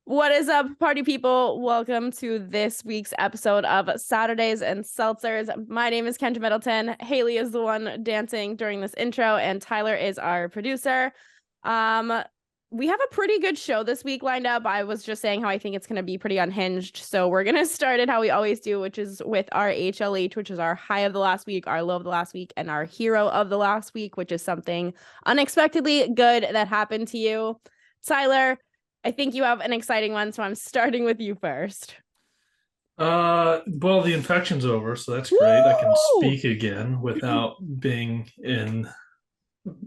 What is up, party people? Welcome to this week's episode of Saturdays and Seltzers. My name is Kendra Middleton. Haley is the one dancing during this intro, and Tyler is our producer. We have a pretty good show this week lined up. I was just saying how I think it's going to be pretty unhinged. So we're going to start it how we always do, which is with our HLH, which is our high of the last week, our low of the last week, and our hero of the last week, which is something unexpectedly good that happened to you. Tyler, I think you have an exciting one, so I'm starting with you first. Well, the infection's over, so that's Woo! great. I can speak again without being in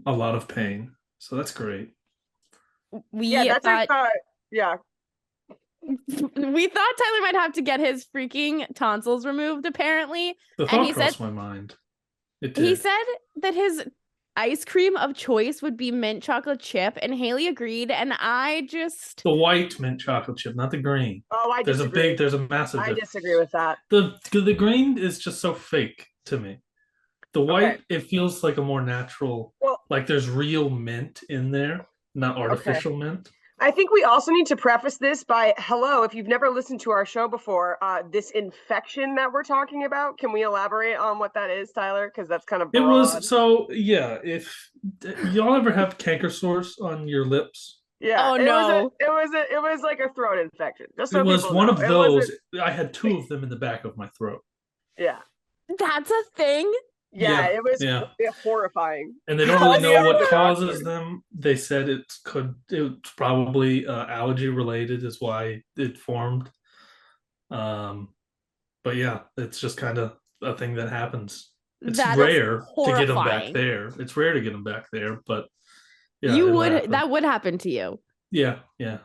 a lot of pain. So that's great. We that's thought yeah. we thought Tyler might have to get his freaking tonsils removed, apparently. The And thought he crossed said my mind. It he did. said that his ice cream of choice would be mint chocolate chip, and Haley agreed, and I just The white mint chocolate chip, not the green. Oh, I disagree. There's a massive I difference. disagree with that. The green is just so fake to me. The white, Okay. it feels like a more natural, Well, like there's real mint in there, not artificial mint. I think we also need to preface this by hello, if you've never listened to our show before, this infection that we're talking about, can we elaborate on what that is, Tyler? Because that's kind of It broad. was so yeah. If y'all ever have canker sores on your lips, Yeah. Oh, no. It was like a throat infection. Just so it was people one know. of It those. wasn't. I had two of them in the back of my throat. Yeah. That's a thing. Yeah. It was Yeah, horrifying. and they You don't called really me know out of what the causes doctor. them. They said it's probably allergy related is why it formed. But yeah, it's just kind of a thing that happens. It's That is rare to get them back horrifying. there. It's rare to get them back there, but yeah, it'll happen. That would happen to you. Yeah, yeah.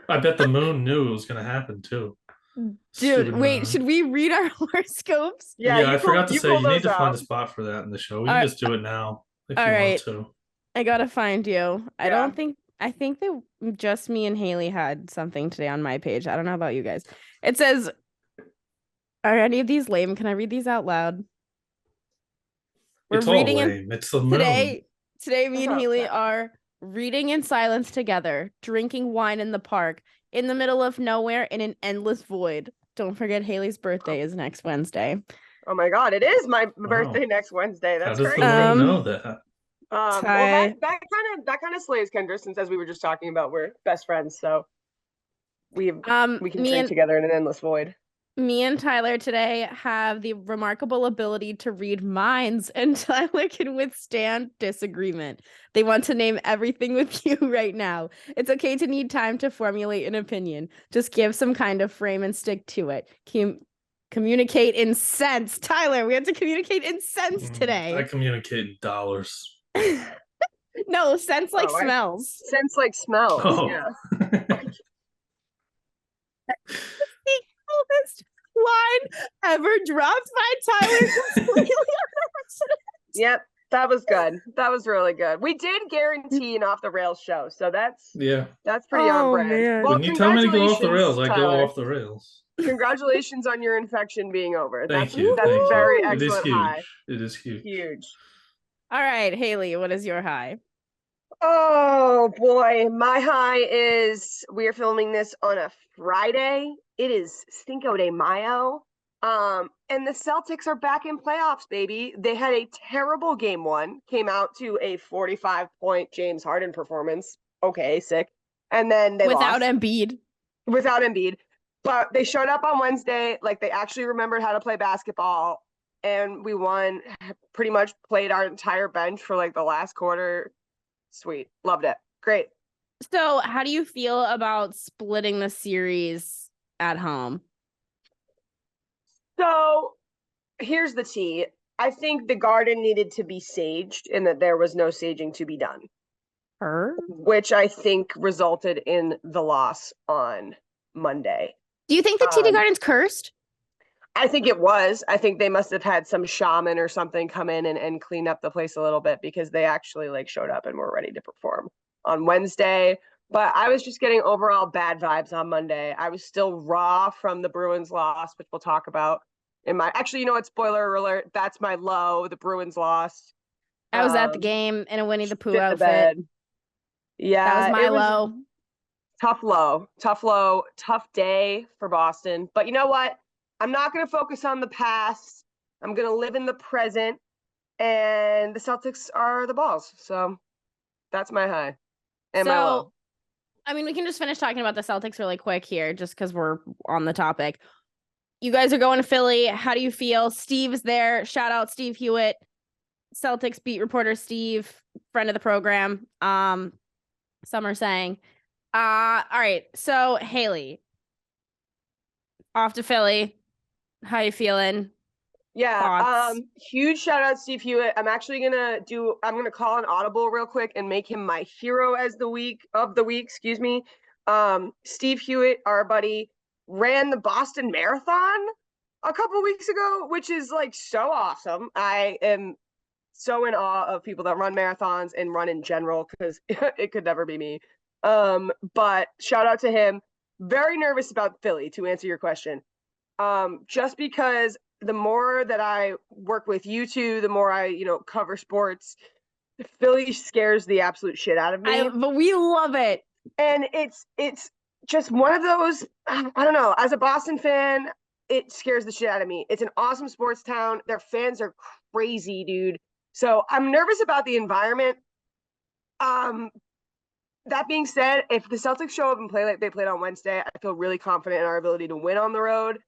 I bet the moon knew it was going to happen too. Dude, Stupid wait, moon. should we read our horoscopes? Yeah, I forgot to say pull you need those to find out. a spot for that in the show. We All can right. just do it now if All you want right. to. I gotta find you. Yeah. I think that just me and Haley had something today on my page. I don't know about you guys. It says, are any of these lame? Can I read these out loud? We're It's all reading in lame. It's the moon. Today me and Haley Okay. are reading in silence together, drinking wine in the park, in the middle of nowhere in an endless void. Don't forget Haley's birthday is next Wednesday. Oh my God, it is my Wow. birthday next Wednesday. How That's does crazy. the moon know that? Well, Ty. that kind of slays Kendra, since as we were just talking about, we're best friends, so we can drink together in an endless void. Me and Tyler today have the remarkable ability to read minds, and Tyler can withstand disagreement. They want to name everything with you right now. It's okay to need time to formulate an opinion. Just give some kind of frame and stick to it. Communicate in sense. Tyler, we have to communicate in sense today. I communicate in dollars. No, sense like smells. Sense like smells. Oh. Yeah. The coolest line ever dropped by Tyler completely on accident. Yep, that was good. That was really good. We did guarantee an off the rails show, so that's pretty on brand. Man. Well, When you tell me to go off the rails, Tyler. I go off the rails. Congratulations on your infection being over. Thank you. That's Thank very you. excellent. It is huge. High. It is huge. Huge. All right, Haley, what is your high? Oh boy, my high is we are filming this on a Friday. It is Cinco de Mayo. And the Celtics are back in playoffs, baby. They had a terrible game one, came out to a 45-point James Harden performance. Okay, sick. And then they Without lost. Without Embiid. But they showed up on Wednesday, like they actually remembered how to play basketball. And we won, pretty much played our entire bench for like the last quarter. Sweet. Loved it. Great. So how do you feel about splitting the series at home? So here's the tea. I think the garden needed to be saged and that there was no saging to be done. Which I think resulted in the loss on Monday. Do you think the TD Garden's cursed? I think it was. I think they must have had some shaman or something come in and clean up the place a little bit, because they actually like showed up and were ready to perform on Wednesday. But I was just getting overall bad vibes on Monday. I was still raw from the Bruins loss, which we'll talk about in my, actually, you know what, spoiler alert, that's my low. The Bruins lost. I was at the game in a Winnie the Pooh outfit. Yeah. That was my low. Tough low, tough day for Boston. But you know what? I'm not going to focus on the past. I'm going to live in the present. And the Celtics are the balls. So that's my high and my low. I mean, we can just finish talking about the Celtics really quick here, just because we're on the topic. You guys are going to Philly. How do you feel? Steve's there. Shout out Steve Hewitt, Celtics beat reporter Steve, friend of the program. Some are saying. All right. So Haley, off to Philly. How you feeling? Yeah. Thoughts? Huge shout out Steve Hewitt. I'm gonna call an audible real quick and make him my hero as the week, excuse me. Steve Hewitt, our buddy, ran the Boston Marathon a couple weeks ago, which is like so awesome. I am so in awe of people that run marathons and run in general, because it could never be me. But shout out to him. Very nervous about Philly, to answer your question. Just because the more that I work with you two, the more I, cover sports, Philly scares the absolute shit out of me. But we love it. And it's just one of those, I don't know, as a Boston fan, it scares the shit out of me. It's an awesome sports town. Their fans are crazy, dude. So I'm nervous about the environment. That being said, if the Celtics show up and play like they played on Wednesday, I feel really confident in our ability to win on the road.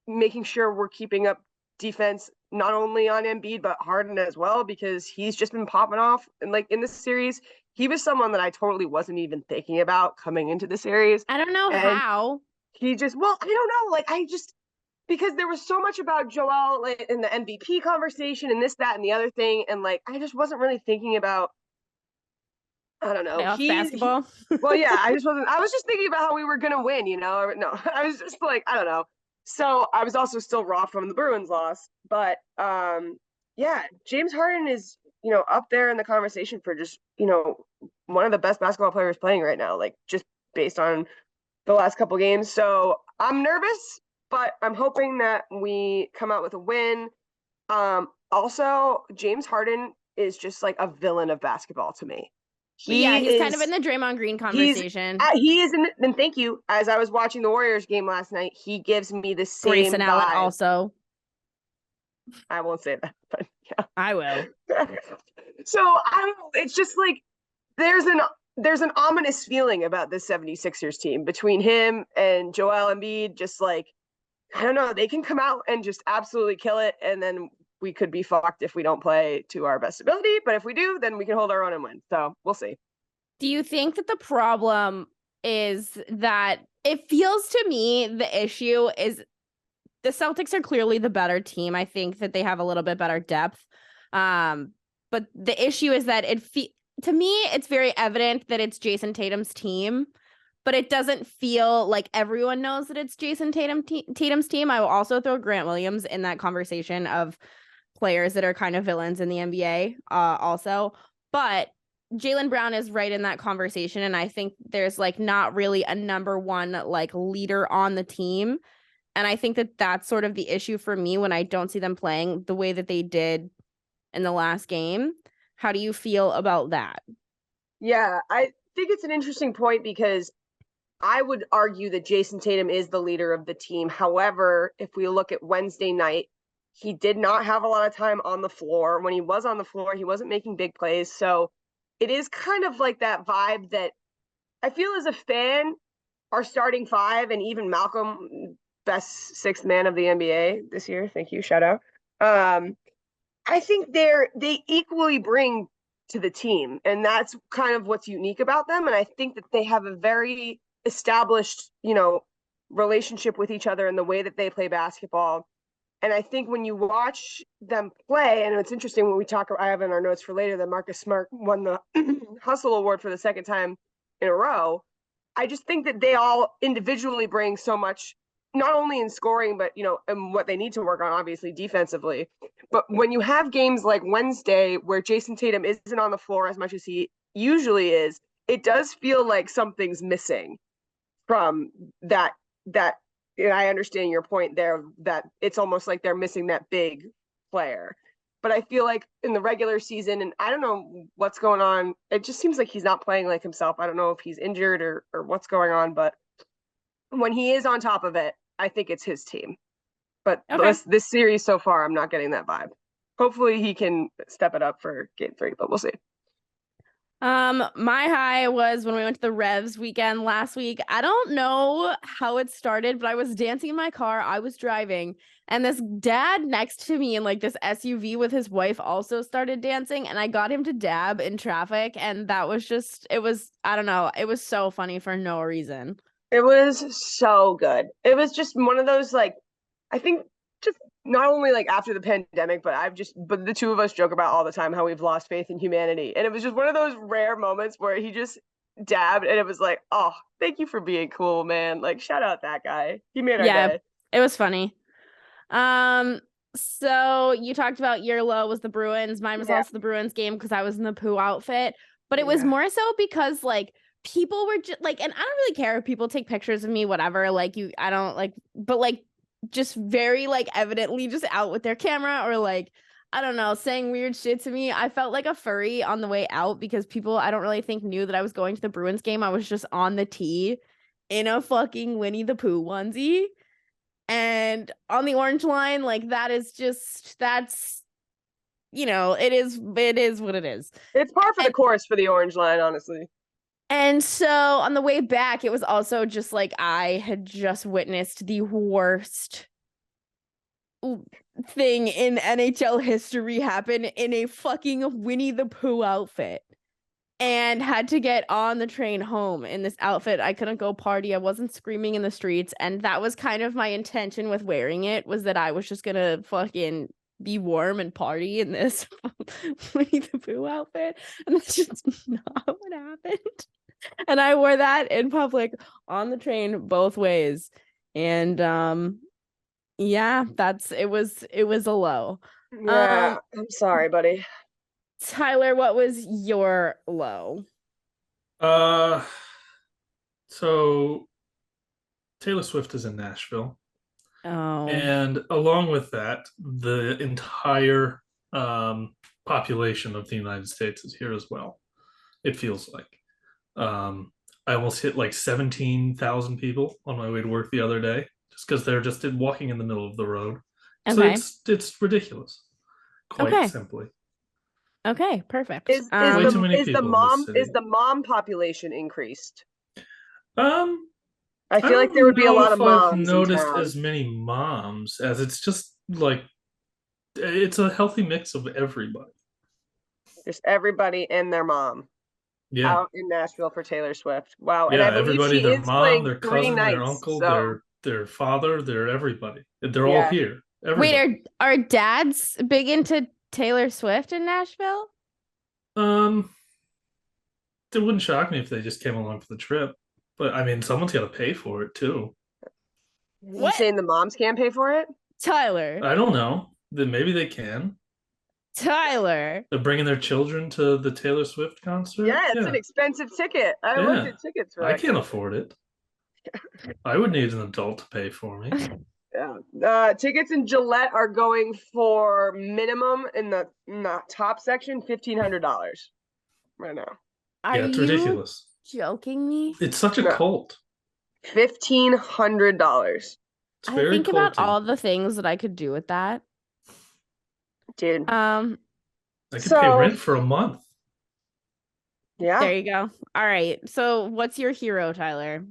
Making sure we're keeping up defense, not only on Embiid, but Harden as well, because he's just been popping off. And like in this series, he was someone that I totally wasn't even thinking about coming into the series. I don't know how. He just, I don't know. Because there was so much about Joel like, in the MVP conversation and this, that, and the other thing. And like, I just wasn't really thinking about, I don't know. Basketball? I was just thinking about how we were going to win, No, I was just like, I don't know. So I was also still raw from the Bruins loss. But James Harden is, up there in the conversation for just, one of the best basketball players playing right now, like just based on the last couple games. So I'm nervous, but I'm hoping that we come out with a win. Also, James Harden is just like a villain of basketball to me. He's kind of in the Draymond Green conversation. He is and thank you. As I was watching the Warriors game last night, he gives me the same Grayson vibe. Allen also. I won't say that, but yeah. I will. So I don't know. It's just like there's an ominous feeling about this 76ers team between him and Joel Embiid. Just like, I don't know, they can come out and just absolutely kill it, and then we could be fucked if we don't play to our best ability. But if we do, then we can hold our own and win. So we'll see. Do you think that the problem is that it feels to me the issue is the Celtics are clearly the better team. I think that they have a little bit better depth. But the issue is that to me, it's very evident that it's Jason Tatum's team, but it doesn't feel like everyone knows that it's Jason Tatum's team. I will also throw Grant Williams in that conversation of players that are kind of villains in the NBA also. But Jaylen Brown is right in that conversation. And I think there's like not really a number one like leader on the team. And I think that that's sort of the issue for me when I don't see them playing the way that they did in the last game. How do you feel about that? Yeah, I think it's an interesting point because I would argue that Jason Tatum is the leader of the team. However, if we look at Wednesday night, he did not have a lot of time on the floor. When he was on the floor, he wasn't making big plays. So it is kind of like that vibe that I feel as a fan, our starting five, and even Malcolm, best sixth man of the NBA this year. Thank you. Shout out. I think they equally bring to the team, and that's kind of what's unique about them. And I think that they have a very established, relationship with each other in the way that they play basketball. And I think when you watch them play, and it's interesting when I have in our notes for later that Marcus Smart won the Hustle Award for the second time in a row. I just think that they all individually bring so much, not only in scoring, but, and what they need to work on, obviously, defensively. But when you have games like Wednesday where Jason Tatum isn't on the floor as much as he usually is, it does feel like something's missing from that. And I understand your point there that it's almost like they're missing that big player. but I feel like in the regular season, and I don't know what's going on, it just seems like he's not playing like himself. I don't know if he's injured or what's going on, but when he is on top of it, I think it's his team. But this series so far, I'm not getting that vibe. Hopefully he can step it up for game 3, but we'll see. My high was when we went to the Revs weekend last week. I don't know how it started, but I was dancing in my car. I was driving, and this dad next to me in like this SUV with his wife also started dancing, and I got him to dab in traffic, and that was just, I don't know, it was so funny for no reason. It was so good. It was just one of those, like, I think just not only like after the pandemic, but but the two of us joke about all the time how we've lost faith in humanity. And it was just one of those rare moments where he just dabbed and it was like, oh, thank you for being cool, man. Like, shout out that guy. He made our day. It was funny. So you talked about your low was the Bruins. Mine was also the Bruins game because I was in the poo outfit. But it was more so because like people were just like, and I don't really care if people take pictures of me, whatever. Like I don't like, but like just very like evidently just out with their camera or like, I don't know, saying weird shit to me. I felt like a furry on the way out because people I don't really think knew that I was going to the Bruins game. I was just on the tee in a fucking Winnie the Pooh onesie. And on the orange line, like that's, you know, it is what it is. It's par for the course for the orange line, honestly. And so on the way back, it was also just like I had just witnessed the worst thing in NHL history happen in a fucking Winnie the Pooh outfit. And had to get on the train home in this outfit. I couldn't go party. I wasn't screaming in the streets. And that was kind of my intention with wearing it, was that I was just gonna fucking be warm and party in this Winnie the Pooh outfit. And that's just not what happened. And I wore that in public on the train both ways. And yeah, it was a low. Yeah, I'm sorry, buddy. Tyler, what was your low? So Taylor Swift is in Nashville. Oh. And along with that, the entire population of the United States is here as well. It feels like. I almost hit like 17,000 people on my way to work the other day just because they're just walking in the middle of the road. Okay. So it's ridiculous, quite simply. Okay, perfect. Is the mom population increased? I feel like there would be a lot of moms. I've noticed as many moms as it's just like it's a healthy mix of everybody. Just everybody and their mom. Yeah. Out in Nashville for Taylor Swift. Wow. Yeah, and everybody, their mom, their cousin, their uncle, their father, their everybody. They're all here. Everybody. Wait, are dads big into Taylor Swift in Nashville? It wouldn't shock me if they just came along for the trip. But I mean, someone's got to pay for it too. You saying the moms can't pay for it? Tyler. I don't know. Then maybe they can. Tyler. They're bringing their children to the Taylor Swift concert. Yeah, it's an expensive ticket. I looked at tickets for it. I can't afford it. I would need an adult to pay for me. Yeah. Tickets in Gillette are going for minimum in the top section $1,500 right now. Yeah, it's ridiculous. Joking me? It's such a cult. $1,500. I think about all the things that I could do with that. Dude. I could pay rent for a month. Yeah. There you go. All right. So what's your hero, Tyler?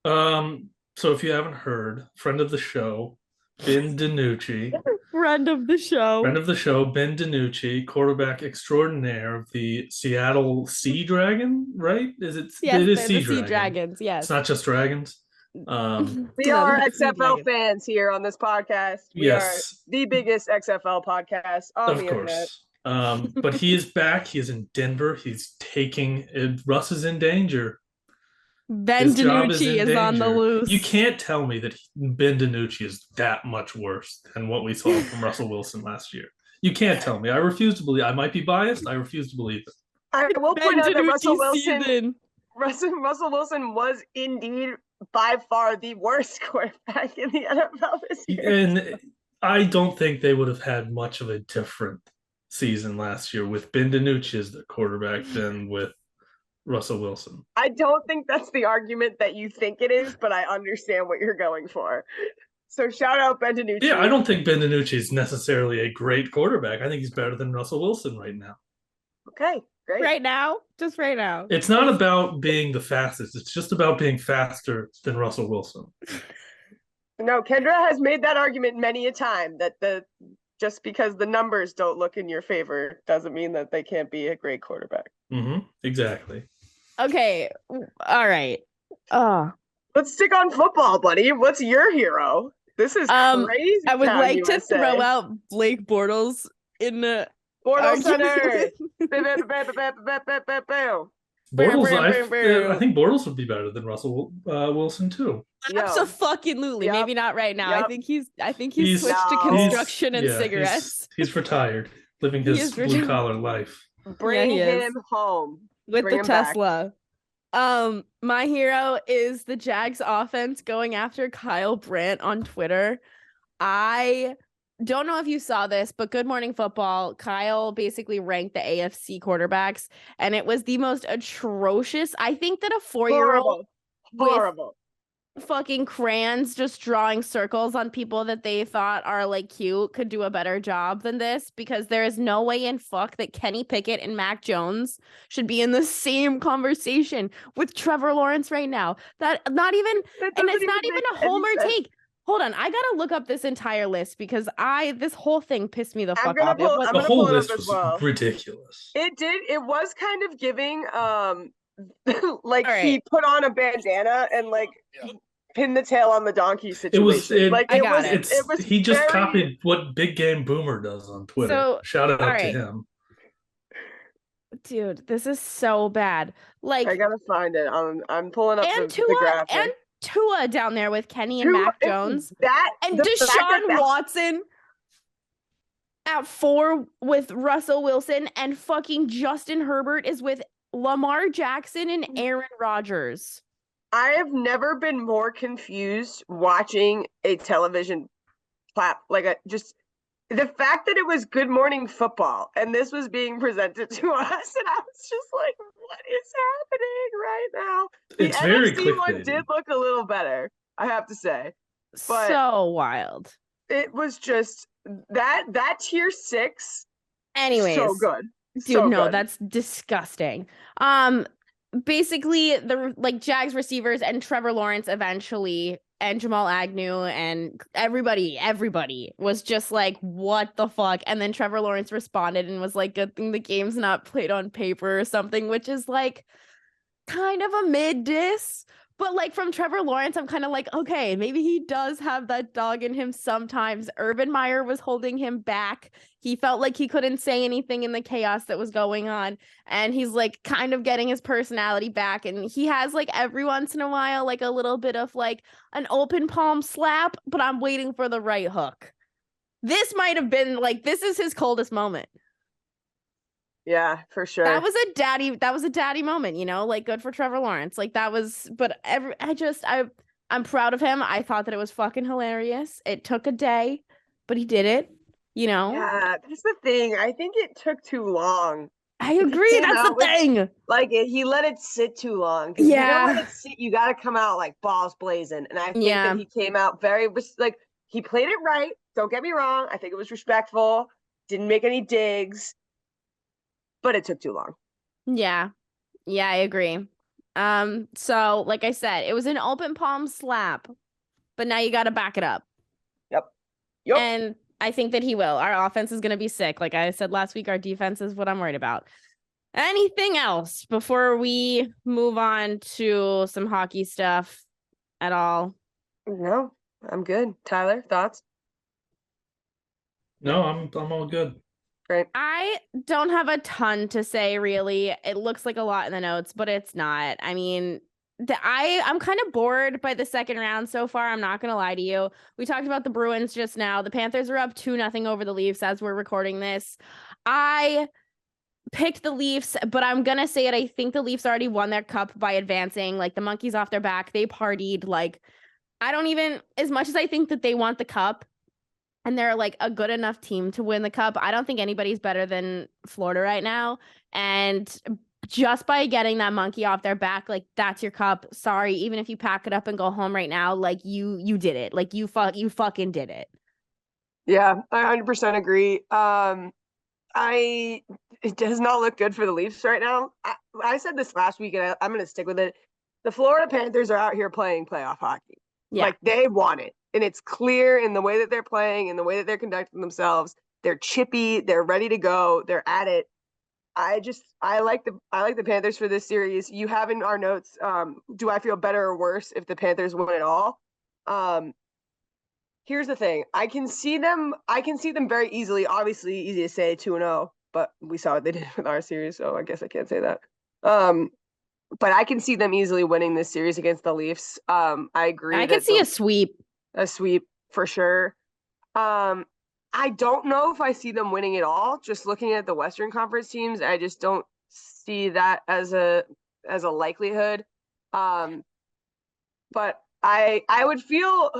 So if you haven't heard, friend of the show, Ben DiNucci. Friend of the show, Ben DiNucci, quarterback extraordinaire of the Seattle Sea Dragon, right? Is it? Yes, it is Sea Dragons. Yes. It's not just dragons. We are XFL fans here on this podcast. We are the biggest XFL podcast on the internet. But he is back. He is in Denver. He's taking Russ is in danger. Ben DiNucci is on the loose. You can't tell me that Ben DiNucci is that much worse than what we saw from Russell Wilson last year. You can't tell me. I refuse to believe. I might be biased. I refuse to believe it. I will point out that Russell Wilson was indeed by far the worst quarterback in the NFL this year. And I don't think they would have had much of a different season last year with Ben DiNucci as the quarterback than with Russell Wilson. I don't think that's the argument that you think it is, but I understand what you're going for. So shout out Ben DiNucci. Yeah, I don't think Ben DiNucci is necessarily a great quarterback. I think he's better than Russell Wilson right now. Okay, great. Right now, just right now. It's not about being the fastest. It's just about being faster than Russell Wilson. No, Kendra has made that argument many a time that just because the numbers don't look in your favor doesn't mean that they can't be a great quarterback. Mm-hmm. Exactly. Okay. All right. Let's stick on football, buddy. What's your hero? This is crazy. I would like USA. to throw out Blake Bortles in the Bortles Center. Bortles, I think Bortles would be better than Russell Wilson too. Absolutely. Yep. Maybe not right now. Yep. I think he's switched to construction and cigarettes. He's retired, living his blue collar life. Bring him home with the Tesla. My hero is the Jags offense going after Kyle Brandt on Twitter. I don't know if you saw this, but Good Morning Football, Kyle basically ranked the AFC quarterbacks, and it was the most atrocious. I think that a 4-year-old horrible fucking crayons just drawing circles on people that they thought are like cute could do a better job than this, because there is no way in fuck that Kenny Pickett and Mac Jones should be in the same conversation with Trevor Lawrence right now. And it's not even a homer take. Hold on, I gotta look up this entire list because this whole thing pissed me the fuck off. The whole list was ridiculous. It did. It was kind of giving like he put on a bandana and like pin the tail on the donkey situation. He just copied what Big Game Boomer does on Twitter. So, shout out to him. Dude, this is so bad. Like, I gotta find it. I'm pulling up the graphic. And Tua down there with Kenny and Mac Jones. And Deshaun Watson at 4 with Russell Wilson, and fucking Justin Herbert is with Lamar Jackson and Aaron Rodgers. I have never been more confused watching a television just the fact that it was Good Morning Football and this was being presented to us, and I was just like, what is happening right now? It's very clickbaity. One did look a little better, I have to say. But so wild. It was just that tier 6. Anyways, so good. Dude, no, that's disgusting. Basically, the Jags receivers and Trevor Lawrence eventually, and Jamal Agnew and everybody was just like, what the fuck? And then Trevor Lawrence responded and was like, good thing the game's not played on paper or something, which is like kind of a mid diss. But like from Trevor Lawrence, I'm kind of like, okay, maybe he does have that dog in him sometimes. Urban Meyer was holding him back. He felt like he couldn't say anything in the chaos that was going on. And he's like kind of getting his personality back. And he has like every once in a while, like a little bit of like an open palm slap, but I'm waiting for the right hook. This might have been like, this is his coldest moment. Yeah, for sure. That was a daddy moment, you know, like good for Trevor Lawrence. Like that was, but I'm proud of him. I thought that it was fucking hilarious. It took a day, but he did it, you know? Yeah, that's the thing. I think it took too long. I agree. That's the thing. Like he let it sit too long. Yeah. You don't let it sit. You got to come out like balls blazing. And I think that he came out he played it right. Don't get me wrong. I think it was respectful. Didn't make any digs. But it took too long. Yeah, I agree. So like I said, it was an open palm slap, but now you got to back it up. Yep. And I think that he will. Our offense is going to be sick. Like I said last week, our defense is what I'm worried about. Anything else before we move on to some hockey stuff at all? No, I'm good. Tyler, thoughts? No, I'm all good. Great. I don't have a ton to say, really. It looks like a lot in the notes, but it's not. I mean, I'm kind of bored by the second round so far. I'm not going to lie to you. We talked about the Bruins just now. The Panthers are up 2-0 over the Leafs as we're recording this. I picked the Leafs, but I'm going to say it. I think the Leafs already won their cup by advancing. Like, the monkeys off their back. They partied. Like, I don't even, as much as I think that they want the cup, and they're like a good enough team to win the cup. I don't think anybody's better than Florida right now. And just by getting that monkey off their back, like that's your cup. Sorry, even if you pack it up and go home right now, like you did it. Like you fucking did it. Yeah, I 100% agree. It does not look good for the Leafs right now. I said this last week, and I'm going to stick with it. The Florida Panthers are out here playing playoff hockey. Yeah. Like they want it, and it's clear in the way that they're playing, in the way that they're conducting themselves. They're chippy. They're ready to go. They're at it. I like the Panthers for this series. You have in our notes. Do I feel better or worse if the Panthers win it all? Here's the thing. I can see them very easily. Obviously, easy to say 2-0, but we saw what they did with our series, so I guess I can't say that. But I can see them easily winning this series against the Leafs. I agree. I could see a sweep. A sweep for sure. I don't know if I see them winning it all. Just looking at the Western Conference teams, I just don't see that as a likelihood. But I would feel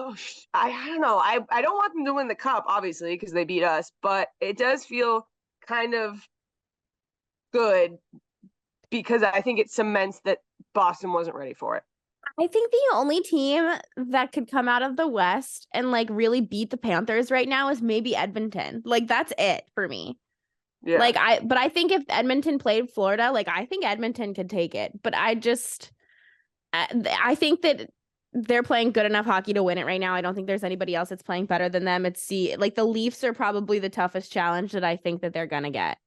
I don't know. I don't want them to win the cup, obviously, because they beat us, but it does feel kind of good because I think it cements that Boston wasn't ready for it. I think the only team that could come out of the West and like really beat the Panthers right now is maybe Edmonton. Like that's it for me. Yeah. But I think if Edmonton played Florida, like I think Edmonton could take it. But I think that they're playing good enough hockey to win it right now. I don't think there's anybody else that's playing better than them. Like the Leafs are probably the toughest challenge that I think that they're gonna get.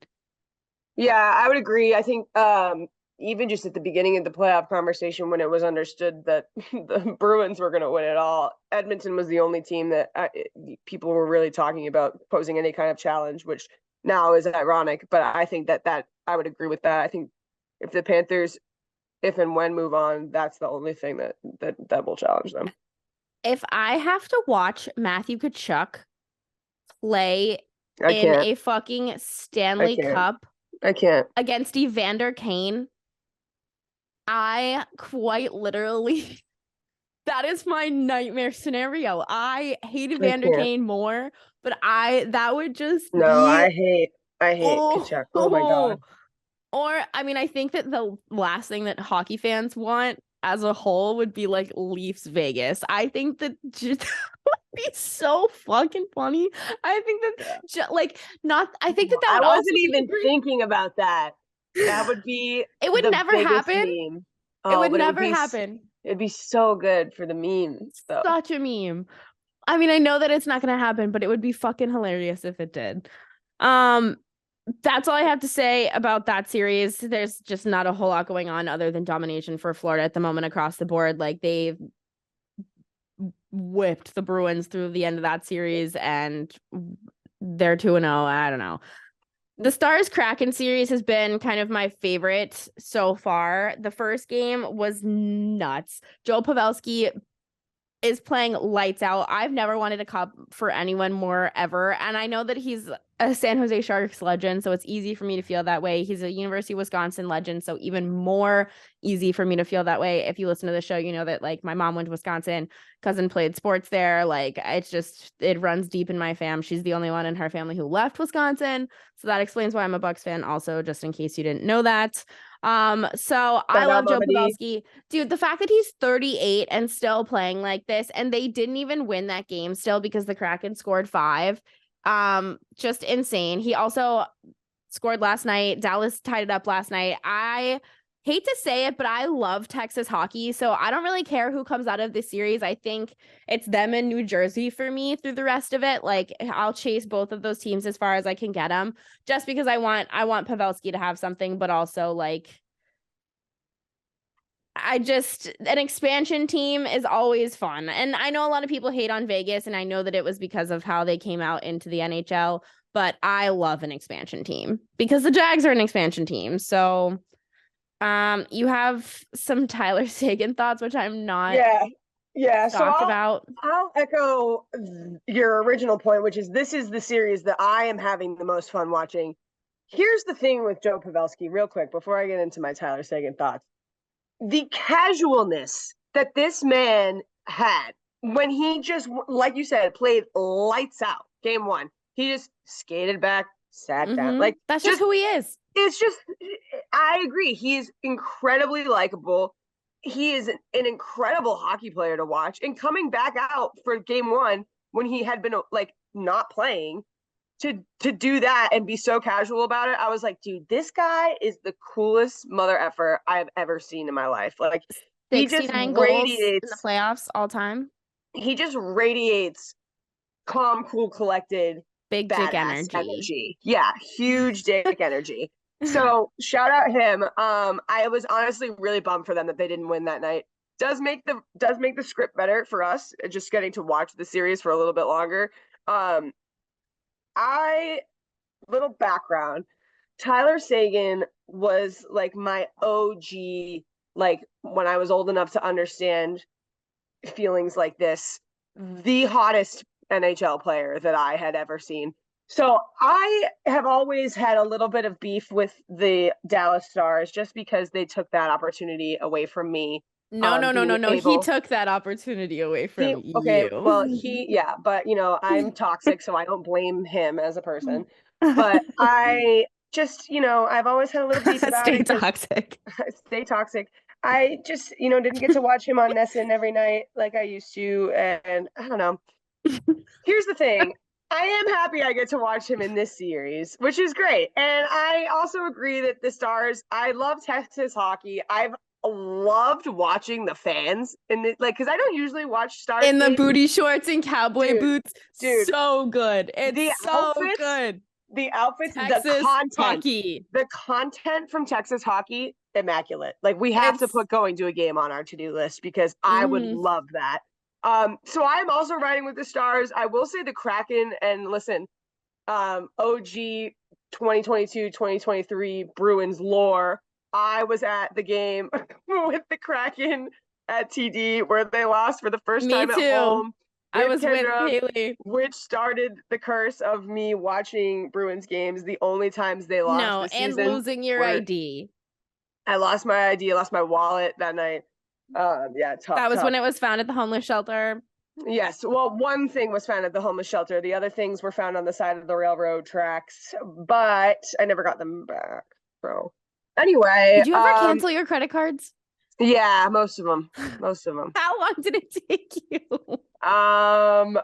Yeah, I would agree. I think even just at the beginning of the playoff conversation, when it was understood that the Bruins were going to win it all, Edmonton was the only team that people were really talking about posing any kind of challenge, which now is ironic. But I think that I would agree with that. I think if the Panthers, if and when move on, that's the only thing that will challenge them. If I have to watch Matthew Tkachuk play a fucking Stanley Cup, I can't against Evander Kane, I quite literally that is my nightmare scenario. I hate Evander Kane more, but that would just I hate Tkachuk. Oh my god. Or I mean, I think that the last thing that hockey fans want as a whole would be like Leafs Vegas. I think that just would be so fucking funny. I think that I think that I wasn't even thinking about that. That would be it would never happen. It would never happen. It'd be so good for the memes, though. Such a meme. I mean, I know that it's not going to happen, but it would be fucking hilarious if it did. That's all I have to say about that series. There's just not a whole lot going on other than domination for Florida at the moment across the board. Like they've whipped the Bruins through the end of that series and they're 2-0. I don't know. The Stars Kraken series has been kind of my favorite so far. The first game was nuts. Joe Pavelski is playing lights out. I've never wanted a cup for anyone more ever. And I know that he's a San Jose Sharks legend, so it's easy for me to feel that way. He's a University of Wisconsin legend, so even more easy for me to feel that way. If you listen to the show, you know that like my mom went to Wisconsin, cousin played sports there. Like it runs deep in my fam. She's the only one in her family who left Wisconsin. So that explains why I'm a Bucks fan also, just in case you didn't know that. So I love Joe Pavelski. Dude, the fact that he's 38 and still playing like this, and they didn't even win that game still because the Kraken scored 5. Just insane. He also scored last night. Dallas tied it up last night. I hate to say it, but I love Texas hockey, so I don't really care who comes out of this series. I think it's them in New Jersey for me through the rest of it. Like I'll chase both of those teams as far as I can get them, just because I want Pavelski to have something, but also like an expansion team is always fun. And I know a lot of people hate on Vegas, and I know that it was because of how they came out into the NHL, but I love an expansion team because the Jags are an expansion team. So you have some Tyler Seguin thoughts, which I'm not talked about. I'll echo your original point, which is this is the series that I am having the most fun watching. Here's the thing with Joe Pavelski, real quick, before I get into my Tyler Seguin thoughts. The casualness that this man had when he just, like you said, played lights out. game one. He just skated back, sat down. Like, that's just who he is. It's just, I agree. He is incredibly likable. He is an incredible hockey player to watch. And coming back out for game one when he had been like not playing, to do that and be so casual about it, I was like, dude, this guy is the coolest mother effer I've ever seen in my life. Like, he just 69 goals radiates in the playoffs all time. He just radiates calm, cool, collected, big dick energy. Yeah, huge dick energy. So shout out him. I was honestly really bummed for them that they didn't win that night. Does make the script better for us, just getting to watch the series for a little bit longer. Little background, Tyler Seguin was like my OG, like when I was old enough to understand feelings like this, the hottest NHL player that I had ever seen. So I have always had a little bit of beef with the Dallas Stars just because they took that opportunity away from me. No. He took that opportunity away from you. Okay, well, but I'm toxic, so I don't blame him as a person. But I just, I've always had a little beef about it. Stay toxic. Stay toxic. I just, didn't get to watch him on NESN every night like I used to, and I don't know. Here's the thing. I am happy I get to watch him in this series, which is great. And I also agree that the Stars, I love Texas hockey. I've loved watching the fans because I don't usually watch Stars in the booty shorts and cowboy boots. Dude, so good. It's so good. The outfits, Texas the content, hockey. The content from Texas hockey, immaculate. Like, we have to put going to a game on our to-do list because I would love that. So I'm also riding with the Stars. I will say the Kraken, and listen, OG 2022-2023 Bruins lore. I was at the game with the Kraken at TD where they lost for the first time at home. I was Kendra, with Haley. Which started the curse of me watching Bruins games. The only times they lost this season. And losing your ID. I lost my ID, I lost my wallet that night. Tough. That was when it was found at the homeless shelter. Yes. Well, one thing was found at the homeless shelter. The other things were found on the side of the railroad tracks, but I never got them back. So anyway. Did you ever cancel your credit cards? Yeah, most of them. How long did it take you? After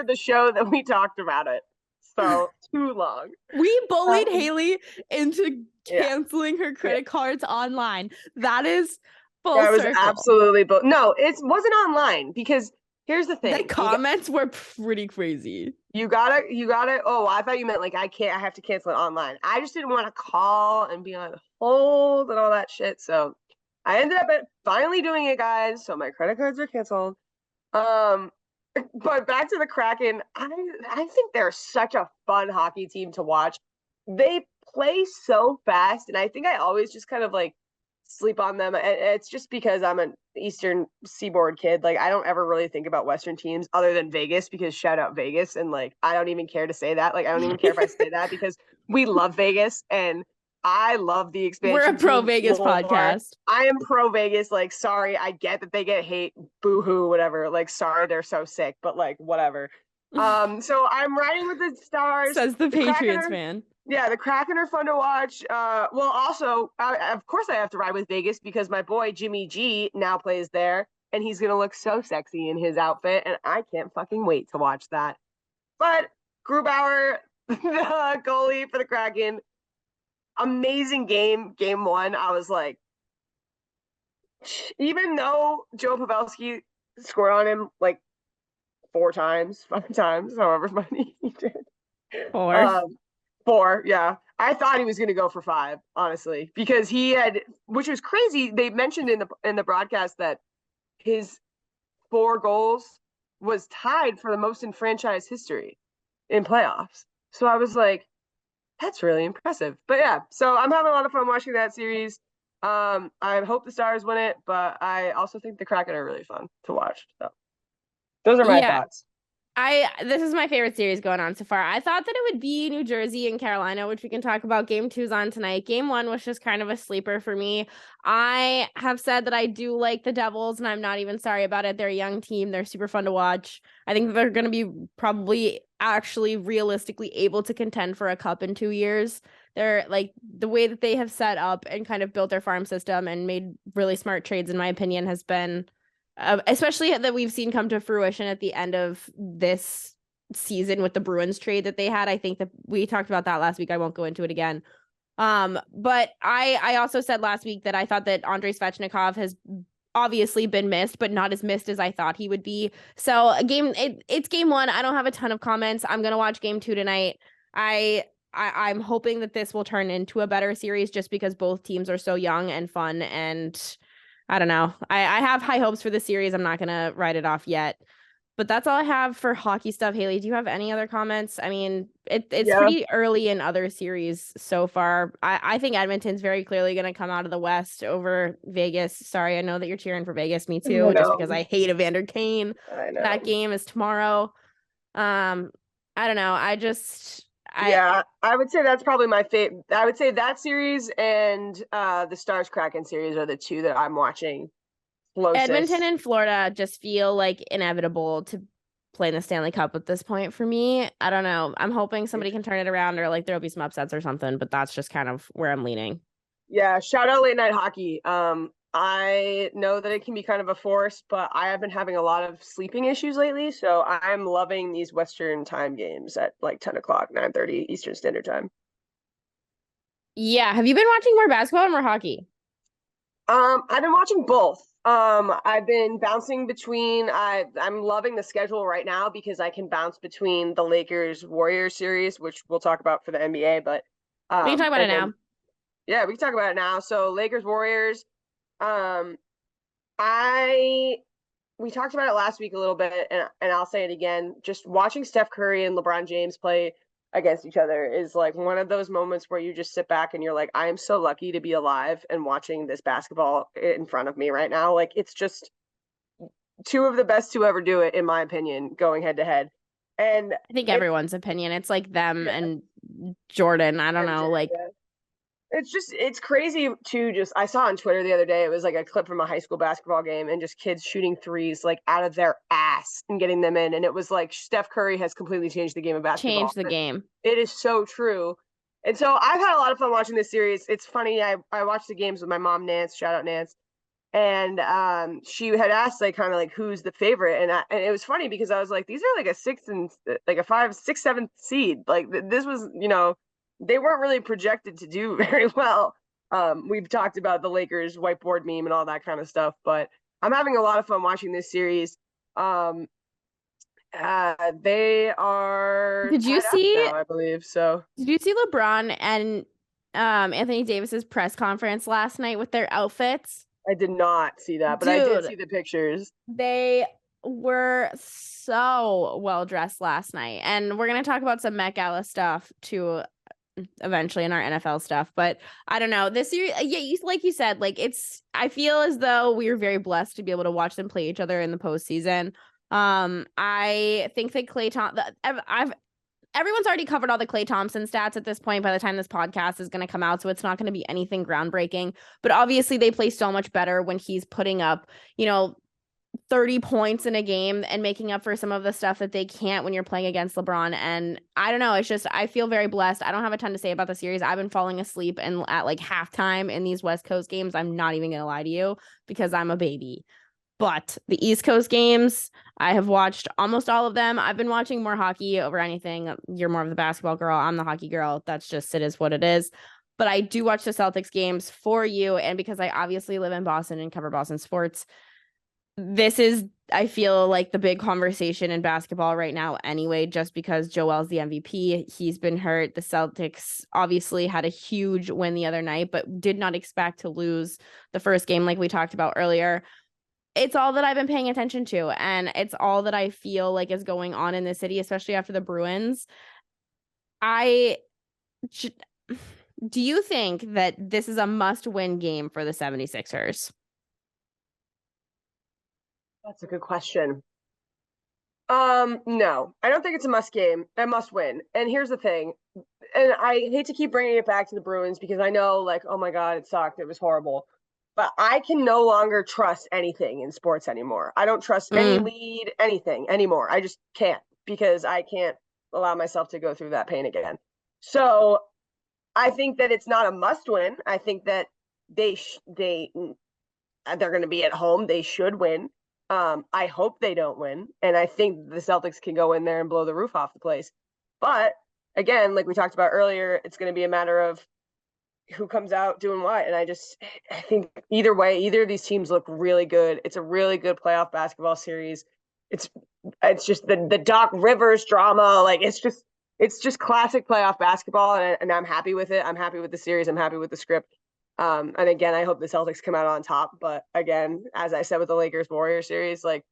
the show that we talked about it. So too long. We bullied Haley into canceling her credit cards online. That is full circle. That was absolutely no, it wasn't online because here's the thing. The comments were pretty crazy. You gotta oh, I thought you meant like I have to cancel it online. I just didn't want to call and be on hold and all that shit. So I ended up finally doing it, guys. So my credit cards are canceled. But back to the Kraken, I think they're such a fun hockey team to watch. They play so fast, and I think I always just kind of like sleep on them. And it's just because I'm an Eastern Seaboard kid. Like, I don't ever really think about Western teams other than Vegas, because shout out Vegas. And like, I don't even care to say that. Like, I don't even care if I say that because we love Vegas and I love the expansion. We're a pro Vegas podcast. I am pro Vegas. Like, sorry, I get that they get hate, boo-hoo, whatever. Like, sorry, they're so sick, but like, whatever. So I'm riding with the Stars. Says the Patriots fan. Yeah, the Kraken are fun to watch. Well, also, of course, I have to ride with Vegas because my boy Jimmy G now plays there, and he's gonna look so sexy in his outfit, and I can't fucking wait to watch that. But Grubauer, the goalie for the Kraken. Amazing game one. I was like, even though Joe Pavelski scored on him like 5 times, however many he did. 4, yeah. I thought he was going to go for 5, honestly, because he had, which was crazy. They mentioned in the broadcast that his 4 goals was tied for the most in franchise history in playoffs. So I was like, that's really impressive. But yeah, so I'm having a lot of fun watching that series. I hope the Stars win it, but I also think the Kraken are really fun to watch. So those are my thoughts. This is my favorite series going on so far. I thought that it would be New Jersey and Carolina, which we can talk about. Game 2's on tonight. Game 1 was just kind of a sleeper for me. I have said that I do like the Devils, and I'm not even sorry about it. They're a young team. They're super fun to watch. I think they're going to be probably actually realistically able to contend for a cup in 2 years. They're like the way that they have set up and kind of built their farm system and made really smart trades, in my opinion, has been especially that we've seen come to fruition at the end of this season with the Bruins trade that they had. I think that we talked about that last week. I won't go into it again. But I also said last week that I thought that Andrei Svechnikov has obviously been missed, but not as missed as I thought he would be. So it's game one. I don't have a ton of comments. I'm gonna watch game 2 tonight. I'm hoping that this will turn into a better series just because both teams are so young and fun, and I don't know. I have high hopes for the series. I'm not gonna write it off yet. But that's all I have for hockey stuff. Haley, do you have any other comments? I mean, it's pretty early in other series so far. I think Edmonton's very clearly going to come out of the West over Vegas. Sorry, I know that you're cheering for Vegas. Me too, just because I hate Evander Kane. I know. That game is tomorrow. I don't know. I would say that's probably my favorite. I would say that series and the Stars Kraken series are the two that I'm watching. Closest. Edmonton and Florida just feel like inevitable to play in the Stanley Cup at this point for me. I don't know. I'm hoping somebody can turn it around or like there'll be some upsets or something, but that's just kind of where I'm leaning. Yeah, shout out late night hockey. I know that it can be kind of a force, but I have been having a lot of sleeping issues lately, so I'm loving these Western time games at like 10 o'clock, 9:30 Eastern Standard Time. Yeah. Have you been watching more basketball or more hockey? I've been watching both. I've been bouncing between. I'm loving the schedule right now because I can bounce between the Lakers Warriors series, which we'll talk about for the NBA. But we can talk about it now. Yeah, we can talk about it now. So Lakers Warriors. We talked about it last week a little bit, and I'll say it again. Just watching Steph Curry and LeBron James play against each other is like one of those moments where you just sit back and you're like, I am so lucky to be alive and watching this basketball in front of me right now. Like, it's just two of the best to ever do it, in my opinion, going head to head. And I think everyone's opinion, it's like them and Jordan. I don't know, like it's crazy too. Just I saw on Twitter the other day, it was like a clip from a high school basketball game and just kids shooting threes like out of their ass and getting them in. And it was like Steph Curry has completely changed the game of basketball. Changed the game. It is so true. And so I've had a lot of fun watching this series. It's funny. I watched the games with my mom, Nance. Shout out Nance. And she had asked like kind of like who's the favorite, and it was funny because I was like, these are like a 5, 6, 7 seed. Like this was, they weren't really projected to do very well. We've talked about the Lakers whiteboard meme and all that kind of stuff, but I'm having a lot of fun watching this series. They are. Did you see? Now, I believe so. Did you see LeBron and Anthony Davis's press conference last night with their outfits? I did not see that, but I did see the pictures. They were so well dressed last night, and we're gonna talk about some Met Gala stuff too eventually in our NFL stuff. But I don't know, this year, like you said, like I feel as though we were very blessed to be able to watch them play each other in the postseason. I think that everyone's already covered all the Klay Thompson stats at this point by the time this podcast is going to come out, so it's not going to be anything groundbreaking. But obviously they play so much better when he's putting up, 30 points in a game and making up for some of the stuff that they can't when you're playing against LeBron. And I don't know, it's just, I feel very blessed. I don't have a ton to say about the series. I've been falling asleep and at like halftime in these West Coast games. I'm not even going to lie to you because I'm a baby. But the East Coast games, I have watched almost all of them. I've been watching more hockey over anything. You're more of the basketball girl. I'm the hockey girl. That's just, it is what it is. But I do watch the Celtics games for you. And because I obviously live in Boston and cover Boston sports, this is, I feel like, the big conversation in basketball right now anyway, just because Joel's the MVP. He's been hurt. The Celtics obviously had a huge win the other night, but did not expect to lose the first game like we talked about earlier. It's all that I've been paying attention to, and it's all that I feel like is going on in the city, especially after the Bruins. Do you think that this is a must-win game for the 76ers? That's a good question. No, I don't think it's a must win. And here's the thing, and I hate to keep bringing it back to the Bruins because I know, like, oh my God, it sucked. It was horrible. But I can no longer trust anything in sports anymore. I don't trust any lead, anything anymore. I just can't, because I can't allow myself to go through that pain again. So I think that it's not a must win. I think that they're going to be at home. They should win. I hope they don't win. And I think the Celtics can go in there and blow the roof off the place. But again, like we talked about earlier, it's going to be a matter of who comes out doing what. And I think either way, either of these teams look really good. It's a really good playoff basketball series. It's just the Doc Rivers drama. Like it's just classic playoff basketball. And I'm happy with it. I'm happy with the series. I'm happy with the script. And again, I hope the Celtics come out on top. But again, as I said with the Lakers Warriors series, like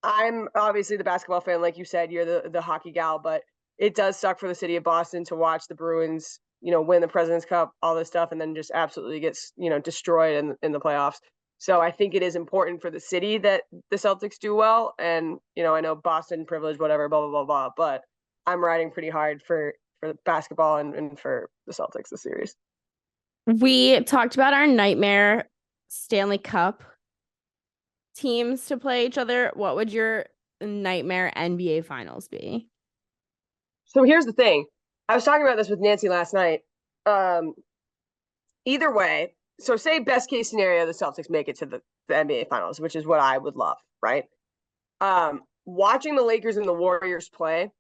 I'm obviously the basketball fan, like you said, you're the hockey gal, but it does suck for the city of Boston to watch the Bruins, win the President's Cup, all this stuff, and then just absolutely gets, destroyed in the playoffs. So I think it is important for the city that the Celtics do well. And, I know Boston privilege, whatever, blah, blah, blah, blah, but I'm riding pretty hard for basketball and for the Celtics this series. We talked about our nightmare Stanley Cup teams to play each other. What would your nightmare NBA finals be? So here's the thing. I was talking about this with Nancy last night. Either way, so say best case scenario, the Celtics make it to the NBA finals, which is what I would love, right? Watching the Lakers and the Warriors play,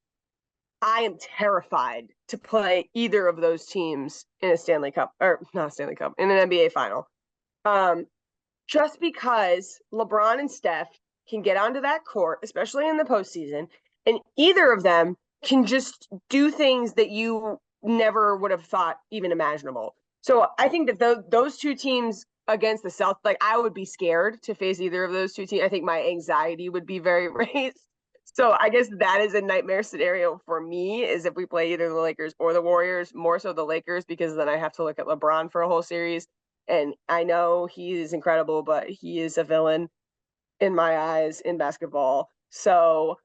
I am terrified to play either of those teams in a Stanley Cup, or not Stanley Cup, in an NBA final. Just because LeBron and Steph can get onto that court, especially in the postseason, and either of them can just do things that you never would have thought even imaginable. So I think that those two teams against the South, like I would be scared to face either of those two teams. I think my anxiety would be very raised. So I guess that is a nightmare scenario for me, is if we play either the Lakers or the Warriors, more so the Lakers, because then I have to look at LeBron for a whole series. And I know he is incredible, but he is a villain in my eyes in basketball. So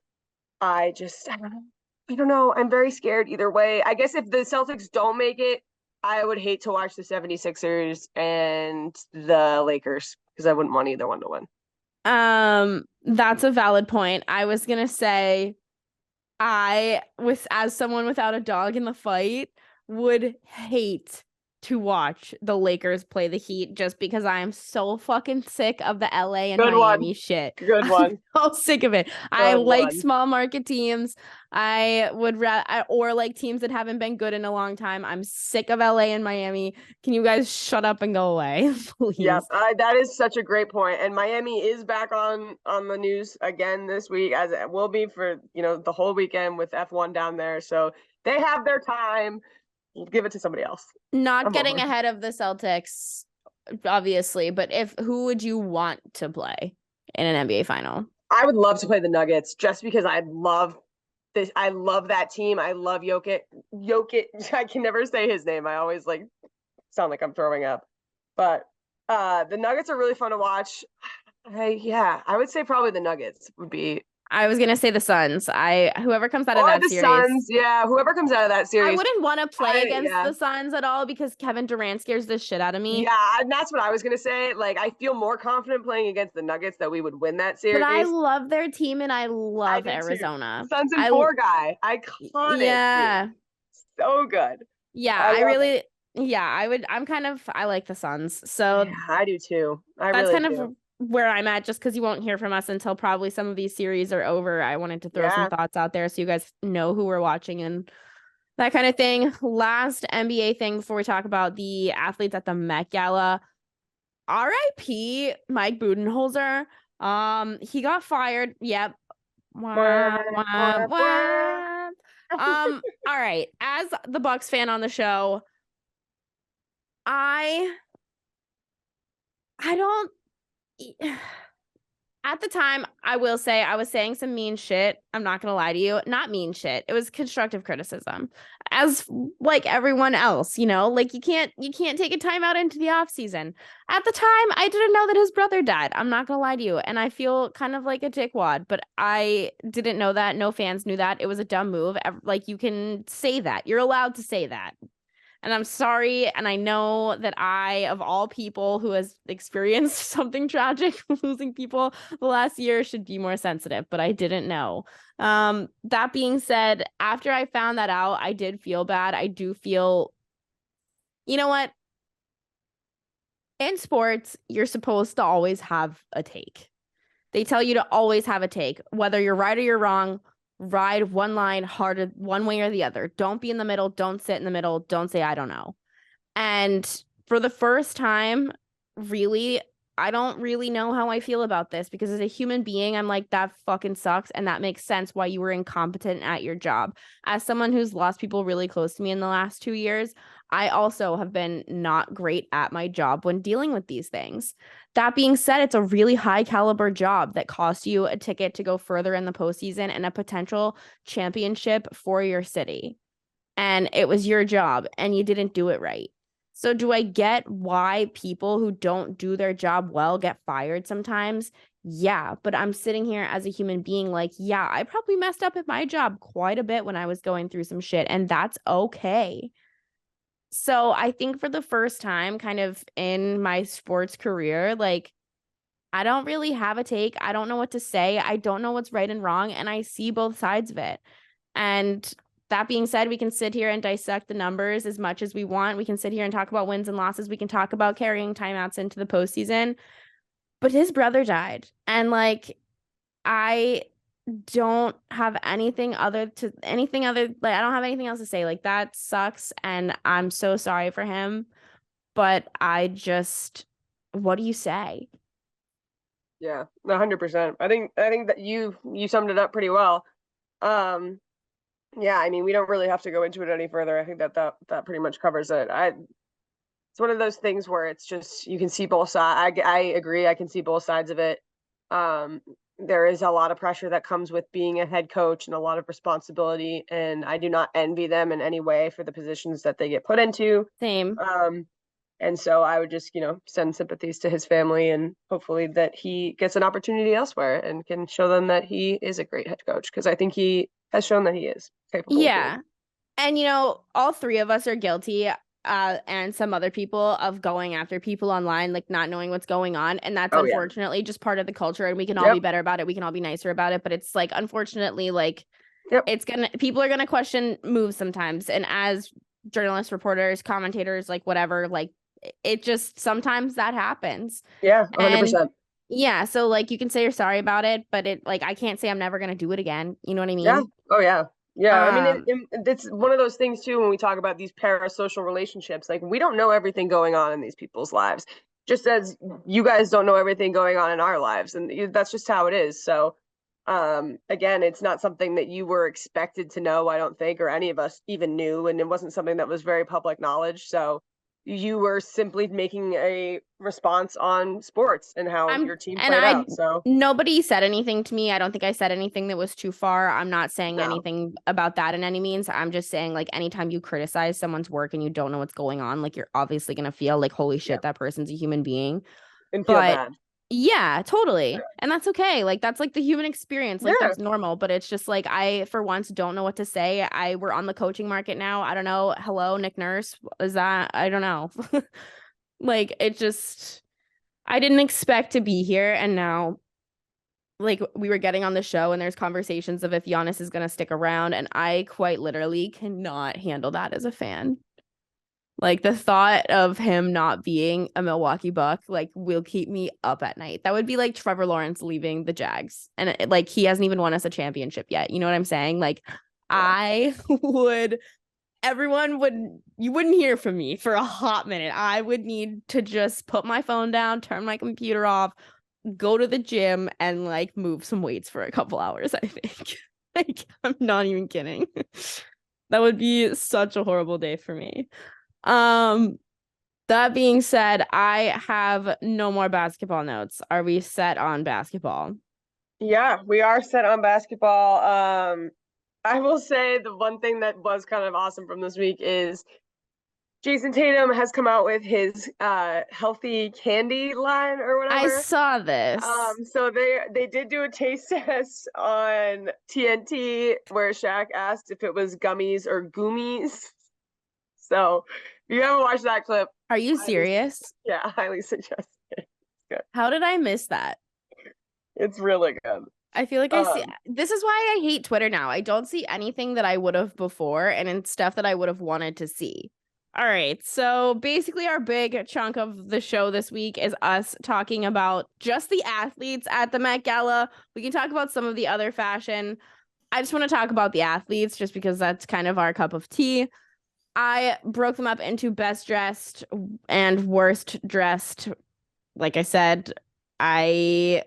I don't know. I'm very scared either way. I guess if the Celtics don't make it, I would hate to watch the 76ers and the Lakers, because I wouldn't want either one to win. That's a valid point. I was gonna say as someone without a dog in the fight, would hate to watch the Lakers play the Heat, just because I am so fucking sick of the LA and Miami shit. Good one. I'm so sick of it. I like small market teams. I would or like teams that haven't been good in a long time. I'm sick of LA and Miami. Can you guys shut up and go away, please? Yeah, that is such a great point. And Miami is back on the news again this week, as it will be for the whole weekend with F1 down there. So they have their time. Give it to somebody else. Not getting ahead of the Celtics, obviously, but who would you want to play in an NBA final? I would love to play the Nuggets, just because I love this. I love that team. I love Jokic. I can never say his name. I always sound like I'm throwing up. But the Nuggets are really fun to watch. I would say probably the Nuggets would be. I was gonna say the Suns. Whoever comes out of that series. Suns, yeah. Whoever comes out of that series. I wouldn't want to play against the Suns at all, because Kevin Durant scares the shit out of me. Yeah, and that's what I was gonna say. I feel more confident playing against the Nuggets that we would win that series. But I love their team, and I love Arizona. Too. Suns and four guy, iconic. Yeah, dude. So good. Yeah, I like the Suns. So yeah, I do too. That's kind of where I'm at, just because you won't hear from us until probably some of these series are over. I wanted to throw some thoughts out there so you guys know who we're watching and that kind of thing. Last NBA thing before we talk about the athletes at the Met Gala. RIP Mike Budenholzer. He got fired. Yep. All right. As the Bucks fan on the show, I don't. At the time, I will say I was saying some mean shit. I'm not going to lie to you. Not mean shit. It was constructive criticism, as like everyone else, you can't take a time out into the off season. At the time, I didn't know that his brother died. I'm not going to lie to you. And I feel kind of like a dickwad, but I didn't know that. No fans knew that. It was a dumb move. You can say that. You're allowed to say that. And I'm sorry. And I know that I, of all people who has experienced something tragic, losing people the last year, should be more sensitive, but I didn't know. That being said, after I found that out, I did feel bad. I do feel, you know what? In sports, you're supposed to always have a take. They tell you to always have a take, whether you're right or you're wrong. Ride one line hard, one way or the other. Don't be in the middle. Don't sit in the middle. Don't say, I don't know. And for the first time, really, I don't really know how I feel about this, because as a human being, I'm like, that fucking sucks. And that makes sense why you were incompetent at your job. As someone who's lost people really close to me in the last 2 years, I also have been not great at my job when dealing with these things. That being said, it's a really high caliber job that costs you a ticket to go further in the postseason and a potential championship for your city. And it was your job and you didn't do it right. So do I get why people who don't do their job well get fired sometimes? Yeah, but I'm sitting here as a human being like, yeah, I probably messed up at my job quite a bit when I was going through some shit, and that's okay. So I think for the first time kind of in my sports career, like, I don't really have a take. I don't know what to say. I don't know what's right and wrong, and I see both sides of it. And that being said, we can sit here and dissect the numbers as much as we want. We can sit here and talk about wins and losses. We can talk about carrying timeouts into the postseason. But his brother died. And like, I don't have anything other, like, I don't have anything else to say. Like, that sucks. And I'm so sorry for him. But what do you say? Yeah, 100%. I think that you summed it up pretty well. Yeah, I mean, we don't really have to go into it any further. I think that pretty much covers it. It's one of those things where it's just, you can see both sides. I agree. I can see both sides of it. There is a lot of pressure that comes with being a head coach and a lot of responsibility, and I do not envy them in any way for the positions that they get put into. Same. And so I would just, send sympathies to his family, and hopefully that he gets an opportunity elsewhere and can show them that he is a great head coach, because I think he has shown that he is capable. Yeah. And, all three of us are guilty, and some other people, of going after people online, like not knowing what's going on. And that's unfortunately just part of the culture, and we can all be better about it. We can all be nicer about it. But it's like, unfortunately, like, people are going to question moves sometimes. And as journalists, reporters, commentators, like whatever, like, it just, sometimes that happens. Yeah, 100%. And yeah, so like, you can say you're sorry about it, but I can't say I'm never going to do it again. You know what I mean? Yeah. Oh yeah. Yeah. I mean, it's one of those things too, when we talk about these parasocial relationships, like, we don't know everything going on in these people's lives, just as you guys don't know everything going on in our lives. And that's just how it is. So, again, it's not something that you were expected to know, I don't think, or any of us even knew. And it wasn't something that was very public knowledge. So you were simply making a response on sports and how your team played out. So nobody said anything to me. I don't think I said anything that was too far. I'm not saying anything about that in any means. I'm just saying, like, anytime you criticize someone's work and you don't know what's going on, like, you're obviously going to feel like, holy shit, that person's a human being. And feel bad. Yeah, totally. And that's okay. Like, that's like the human experience. Like, that's normal. But it's just like, I, for once, don't know what to say. We're on the coaching market now. I don't know. Hello, Nick Nurse. Is that, I don't know. Like, it just, I didn't expect to be here. And now, like, we were getting on the show and there's conversations of if Giannis is going to stick around. And I quite literally cannot handle that as a fan. Like, the thought of him not being a Milwaukee Buck, like, will keep me up at night. That would be like Trevor Lawrence leaving the Jags. And like, he hasn't even won us a championship yet. You know what I'm saying? Like, you wouldn't hear from me for a hot minute. I would need to just put my phone down, turn my computer off, go to the gym, and like move some weights for a couple hours, I think. Like, I'm not even kidding. That would be such a horrible day for me. That being said, I have no more basketball notes. Are we set on basketball? Yeah, we are set on basketball. I will say the one thing that was kind of awesome from this week is Jason Tatum has come out with his healthy candy line or whatever. I saw this. So they did do a taste test on TNT where Shaq asked if it was gummies or goomies. So you haven't watched that clip, Are you serious? yeah, highly suggest it. How did I miss that? It's really good. I feel like I see. This is why I hate Twitter now. I don't see anything that I would have before, and it's stuff that I would have wanted to see. All right. So basically, our big chunk of the show this week is us talking about just the athletes at the Met Gala. We can talk about some of the other fashion. I just want to talk about the athletes just because that's kind of our cup of tea. I broke them up into best dressed and worst dressed. Like I said, I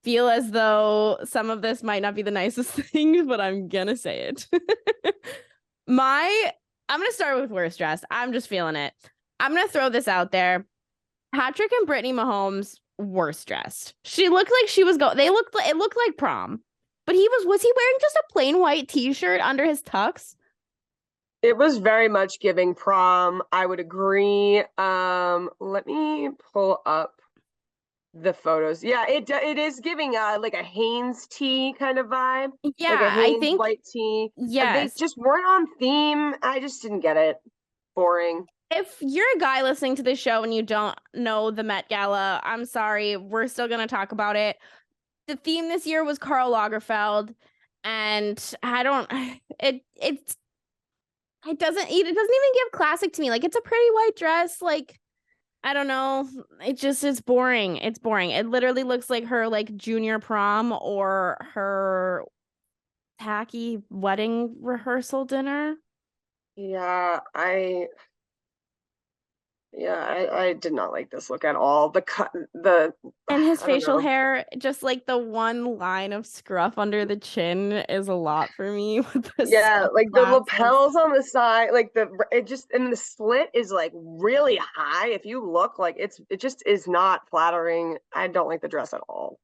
feel as though some of this might not be the nicest things, but I'm gonna say it. I'm gonna start with worst dressed. I'm just feeling it. I'm gonna throw this out there. Patrick and Brittany Mahomes worst dressed. She looked like she was it looked like prom. But was he wearing just a plain white t-shirt under his tux? It was very much giving prom. I would agree. Let me pull up the photos. Yeah, it is giving like a Hanes tee kind of vibe. Yeah, like a Hanes I think white tee. yes. They just weren't on theme. I just didn't get it. Boring. If you're a guy listening to this show and you don't know the Met Gala, I'm sorry. We're still gonna talk about it. The theme this year was Karl Lagerfeld, and I don't. It doesn't even give classic to me. Like, it's a pretty white dress. Like, I don't know. It's boring. It's boring. It literally looks like her like junior prom or her tacky wedding rehearsal dinner. Yeah, I did not like this look at all. The cut, And his I don't facial know. hair, just like the one line of scruff under the chin is a lot for me with the Yeah, like the sunglasses. lapels on the side, like and the slit is like really high. If you look, like it just is not flattering. I don't like the dress at all.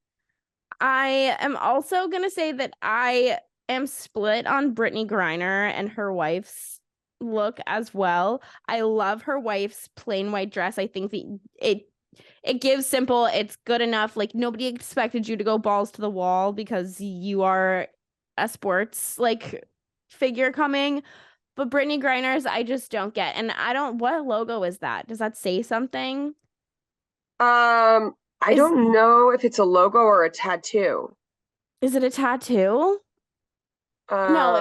I am also gonna say that I am split on Brittany Griner and her wife's look as well. I love her wife's plain white dress. I think it gives simple, it's good enough. Like, nobody expected you to go balls to the wall because you are a sports like figure coming. But Brittany Griner's I just don't get. And what logo is that? Does that say something? I don't know if it's a logo or a tattoo. Is it a tattoo? No,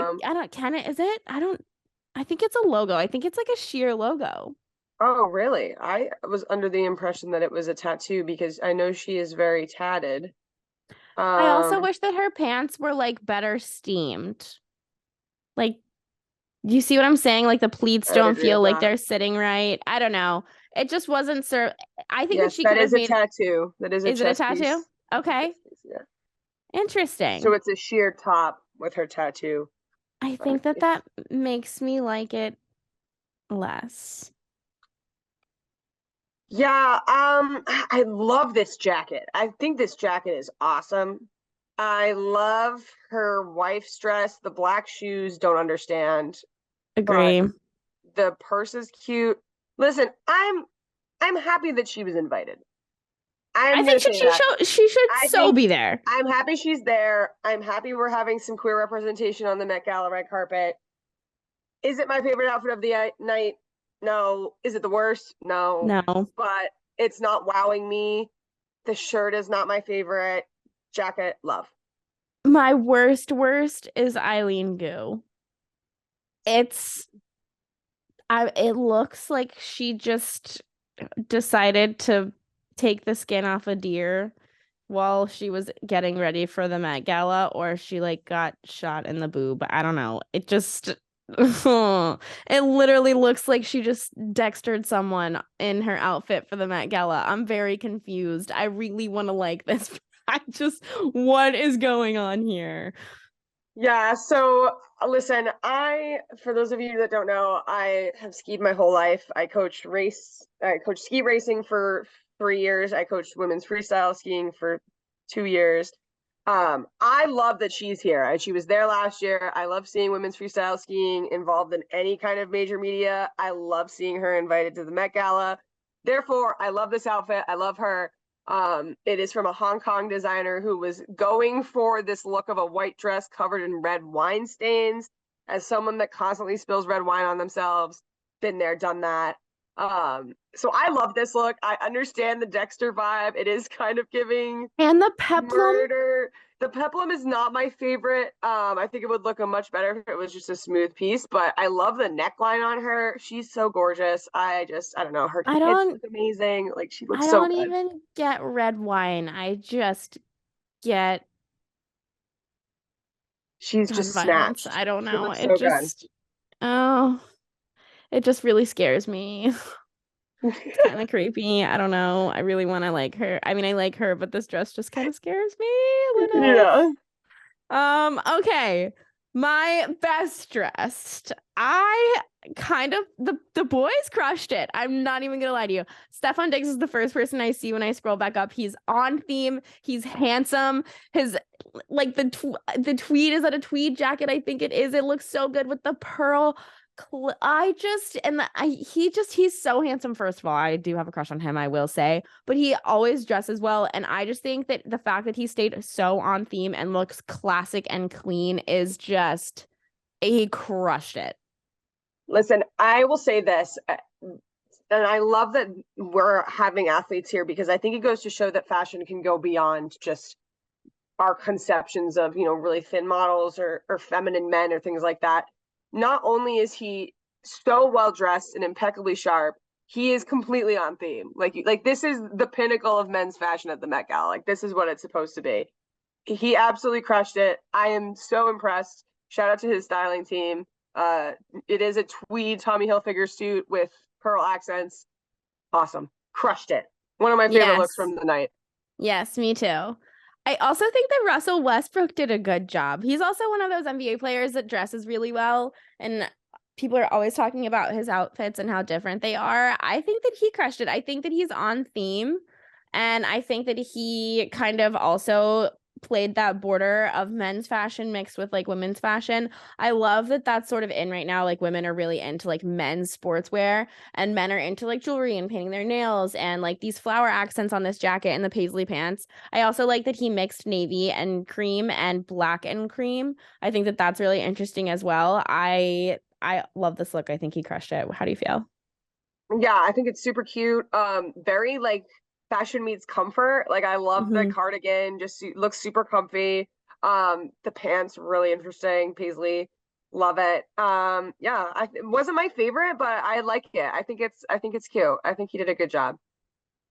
Um, I don't. Can it? Is it? I think it's a logo. I think it's like a sheer logo. oh, really? I was under the impression that it was a tattoo because I know she is very tatted. I also wish that her pants were like better steamed. Like, you see what I'm saying? Like, the pleats I would don't agree feel with like that. they're sitting right. I don't know. It just wasn't I think that Yes, she that could have is a made. tattoo. That is a Is it a chest piece. tattoo? Okay. Chest piece, yeah. So Interesting. it's a sheer top with her tattoo. I think that makes me like it less. Yeah, I love this jacket. I think this jacket is awesome. I love her wife's dress. The black shoes, don't understand, but Agree. the purse is cute. Listen, I'm happy that she was invited. I I'm think gonna say that. she should I so think be there. I'm happy she's there. I'm happy we're having some queer representation on the Met Gala red carpet. Is it my favorite outfit of the night? No. Is it the worst? No. No. But it's not wowing me. The shirt is not my favorite. Jacket, love. My worst is Eileen Gu. It looks like she just decided to take the skin off a deer while she was getting ready for the Met Gala, or she like got shot in the boob. I don't know. It just it literally looks like she just dextered someone in her outfit for the Met Gala. I'm very confused. I really want to like this. What is going on here? Yeah, so listen, for those of you that don't know, I have skied my whole life. I coached ski racing for 3 years. I coached women's freestyle skiing for 2 years. I love that she's here. She was there last year. I love seeing women's freestyle skiing involved in any kind of major media. I love seeing her invited to the Met Gala. Therefore, I love this outfit. I love her. It is from a Hong Kong designer who was going for this look of a white dress covered in red wine stains. As someone that constantly spills red wine on themselves, been there, done that. So I love this look. I understand the Dexter vibe. It is kind of giving And the peplum. murder. The peplum is not my favorite. I think it would look much better if it was just a smooth piece, but I love the neckline on her. She's so gorgeous. I don't know. Her kids look amazing. Like, she looks so good. I don't even get red wine. I just get she's gun just violence. snatched. I don't She know. looks It so just it just really scares me. good. It's kind of creepy. I don't know. I really want to like her. I mean, I like her, but this dress just kind of scares me a little. Yeah. Okay. My best dressed. I kind of the boys crushed it. I'm not even gonna lie to you. Stefan Diggs is the first person I see when I scroll back up. He's on theme. He's handsome. His like the tweed is that a tweed jacket? I think it is. It looks so good with the pearl. He's so handsome. First of all, I do have a crush on him, I will say, but he always dresses well. And I just think that the fact that he stayed so on theme and looks classic and clean is just, he crushed it. Listen, I will say this, and I love that we're having athletes here because I think it goes to show that fashion can go beyond just our conceptions of, really thin models or feminine men or things like that. Not only is he so well dressed and impeccably sharp, he is completely on theme. Like this is the pinnacle of men's fashion at the Met Gala. Like, this is what it's supposed to be. He absolutely crushed it. I am so impressed. Shout out to his styling team. It is a tweed Tommy Hilfiger suit with pearl accents. Awesome. Crushed it. One of my favorite looks from the night. Yes, me too. I also think that Russell Westbrook did a good job. He's also one of those NBA players that dresses really well, and people are always talking about his outfits and how different they are. I think that he crushed it. I think that he's on theme, and I think that he kind of also played that border of men's fashion mixed with like women's fashion. I love that that's sort of in right now. Like, women are really into like men's sportswear, and men are into like jewelry and painting their nails and like these flower accents on this jacket and the paisley pants. I also like that he mixed navy and cream and black and cream. I think that that's really interesting as well. I love this look. I think he crushed it. How do you feel? Yeah, I think it's super cute. Very like fashion meets comfort. Like, I love the cardigan, just looks super comfy. The pants really interesting, paisley. Love it. Yeah, it wasn't my favorite, but I like it. I think it's cute. I think he did a good job.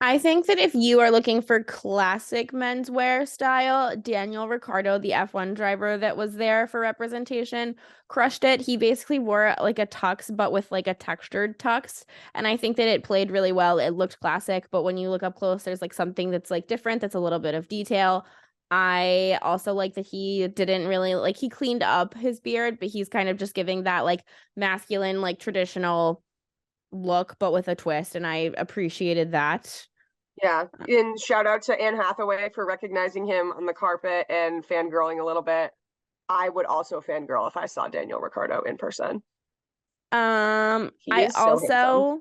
I think that if you are looking for classic menswear style, Daniel Ricciardo, the F1 driver that was there for representation, crushed it. He basically wore like a tux, but with like a textured tux. And I think that it played really well. It looked classic, but when you look up close, there's like something that's like different, that's a little bit of detail. I also like that he didn't really like, he cleaned up his beard, but he's kind of just giving that like masculine, like traditional look, but with a twist, and I appreciated that. Yeah, and shout out to Anne Hathaway for recognizing him on the carpet and fangirling a little bit. I would also fangirl if I saw Daniel Ricciardo in person. I also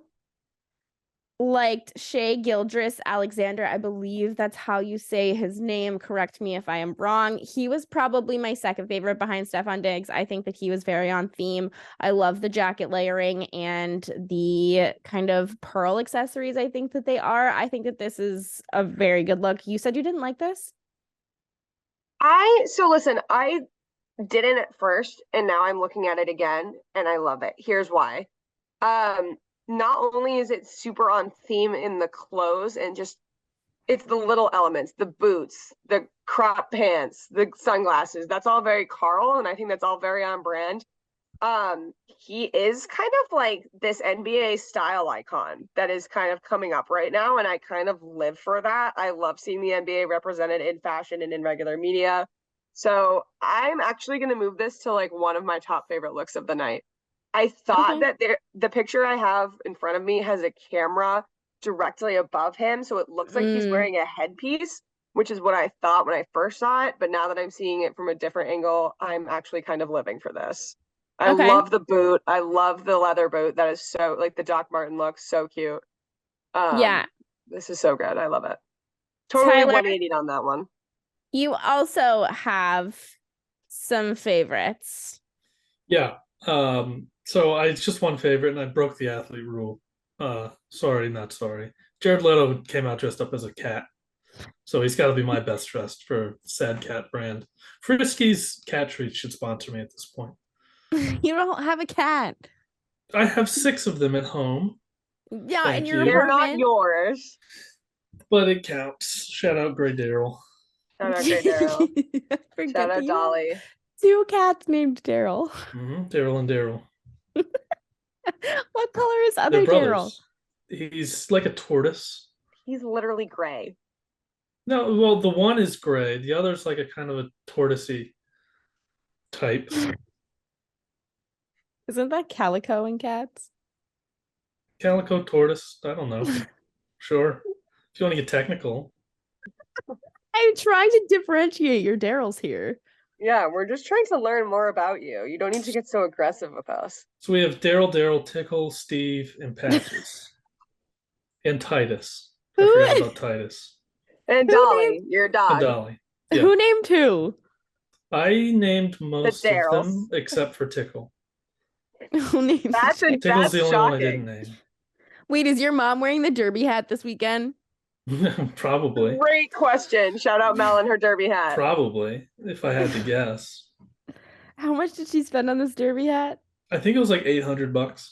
liked Shea Gildress Alexander. I believe that's how you say his name. Correct me if I am wrong. He was probably my second favorite behind Stefan Diggs. I think that he was very on theme. I love the jacket layering and the kind of pearl accessories. I think that they are. I think that this is a very good look. You said you didn't like this? Listen, I didn't at first, and now I'm looking at it again and I love it. Here's why. Not only is it super on theme in the clothes and just, it's the little elements, the boots, the crop pants, the sunglasses. That's all very Carl, and I think that's all very on brand. He is kind of like this NBA style icon that is kind of coming up right now, and I kind of live for that. I love seeing the NBA represented in fashion and in regular media. So I'm actually going to move this to like one of my top favorite looks of the night. I thought that the picture I have in front of me has a camera directly above him, so it looks like he's wearing a headpiece, which is what I thought when I first saw it. But now that I'm seeing it from a different angle, I'm actually kind of living for this. I love the boot. I love the leather boot. That is so, like, the Doc Marten look, so cute. Yeah. This is so good. I love it. Totally Tyler, 180 on that one. you also have some favorites. Yeah. So it's just one favorite, and I broke the athlete rule. Sorry, not sorry. Jared Leto came out dressed up as a cat. So he's got to be my best dressed for Sad Cat brand. Frisky's cat treats should sponsor me at this point. You don't have a cat. I have 6 of them at home. Yeah, Thank in your you. They're not apartment. yours. But it counts. Shout out Gray Daryl. Shout out Gray Daryl. I forget Shout that out you have Dolly. 2 cats named Daryl. Daryl and Daryl. What color is They're other Daryl? brothers. He's like a tortoise. He's literally gray. No, well, the one is gray. The other's like a kind of a tortoisey type. Isn't that calico in cats? Calico tortoise. I don't know. Sure. If you want to get technical. I'm trying to differentiate your Daryls here. Yeah, we're just trying to learn more about you. You don't need to get so aggressive with us. So we have Daryl, Tickle, Steve, and Patches. And Titus. I forgot about Titus. And Who Dolly, your And dog. Dolly. Yeah. Who named who? I named most of Daryls. them except for Tickle. Who named That's Tickle? Tickle's the only one I shocking. didn't Wait, is your mom wearing the derby hat this weekend? name. Probably. Great question. Shout out Mel and her derby hat. Probably, if I had to guess. How much did she spend on this derby hat? I think it was like $800.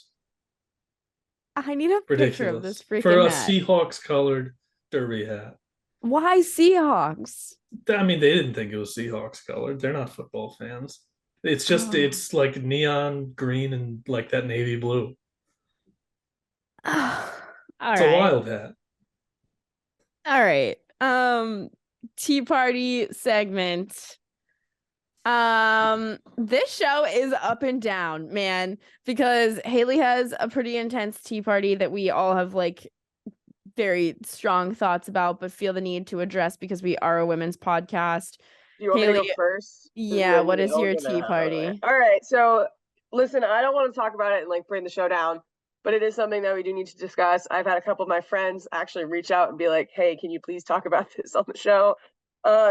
I need a picture of Ridiculous. this freaking For a hat. Seahawks colored derby hat. Why Seahawks? I mean, they didn't think it was Seahawks colored. They're not football fans. It's just, Oh. it's like neon green and like that navy blue. All It's right. a wild hat. All right. Tea party segment. This show is up and down, man, because Haley has a pretty intense tea party that we all have like very strong thoughts about, but feel the need to address because we are a women's podcast. Do you want me to Haley, go first? yeah, what is I'll your get it tea out of the way. party? All right, so listen, I don't want to talk about it and like bring the show down, but it is something that we do need to discuss. I've had a couple of my friends actually reach out and be like, hey, can you please talk about this on the show?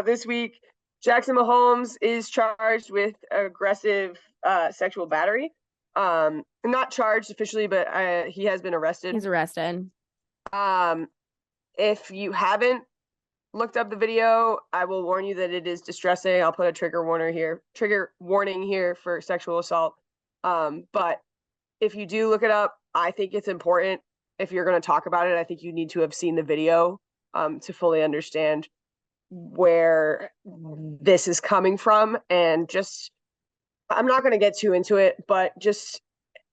This week, Jackson Mahomes is charged with aggressive sexual battery. Not charged officially, but he has been arrested. He's arrested. If you haven't looked up the video, I will warn you that it is distressing. I'll put a trigger warning here for sexual assault. But if you do look it up, I think it's important. If you're going to talk about it, I think you need to have seen the video to fully understand where this is coming from. And just, I'm not going to get too into it, but just,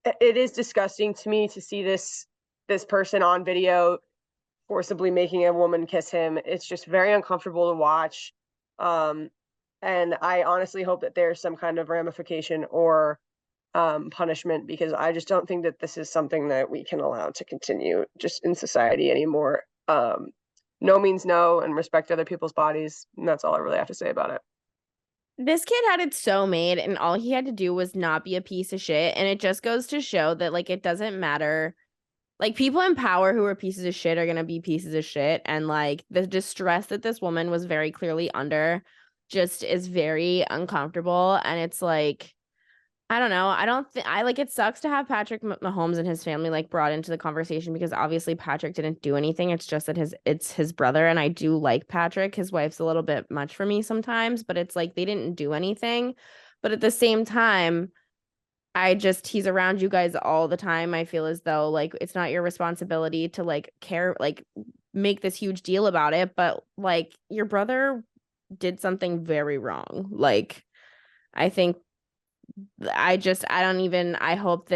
it is disgusting to me to see this person on video forcibly making a woman kiss him. It's just very uncomfortable to watch. And I honestly hope that there's some kind of ramification or punishment, because I just don't think that this is something that we can allow to continue just in society anymore. No means no, and respect other people's bodies. And that's all I really have to say about it. This kid had it so made, and all he had to do was not be a piece of shit. And it just goes to show that, like, it doesn't matter. Like, people in power who are pieces of shit are going to be pieces of shit. And, like, the distress that this woman was very clearly under just is very uncomfortable. And it's like, I don't know. I don't think it sucks to have Patrick Mahomes and his family like brought into the conversation, because obviously Patrick didn't do anything. It's just that it's his brother. And I do like Patrick. His wife's a little bit much for me sometimes, but it's like they didn't do anything. But at the same time, he's around you guys all the time. I feel as though like it's not your responsibility to like care, like make this huge deal about it. But like your brother did something very wrong. Like, I think I hope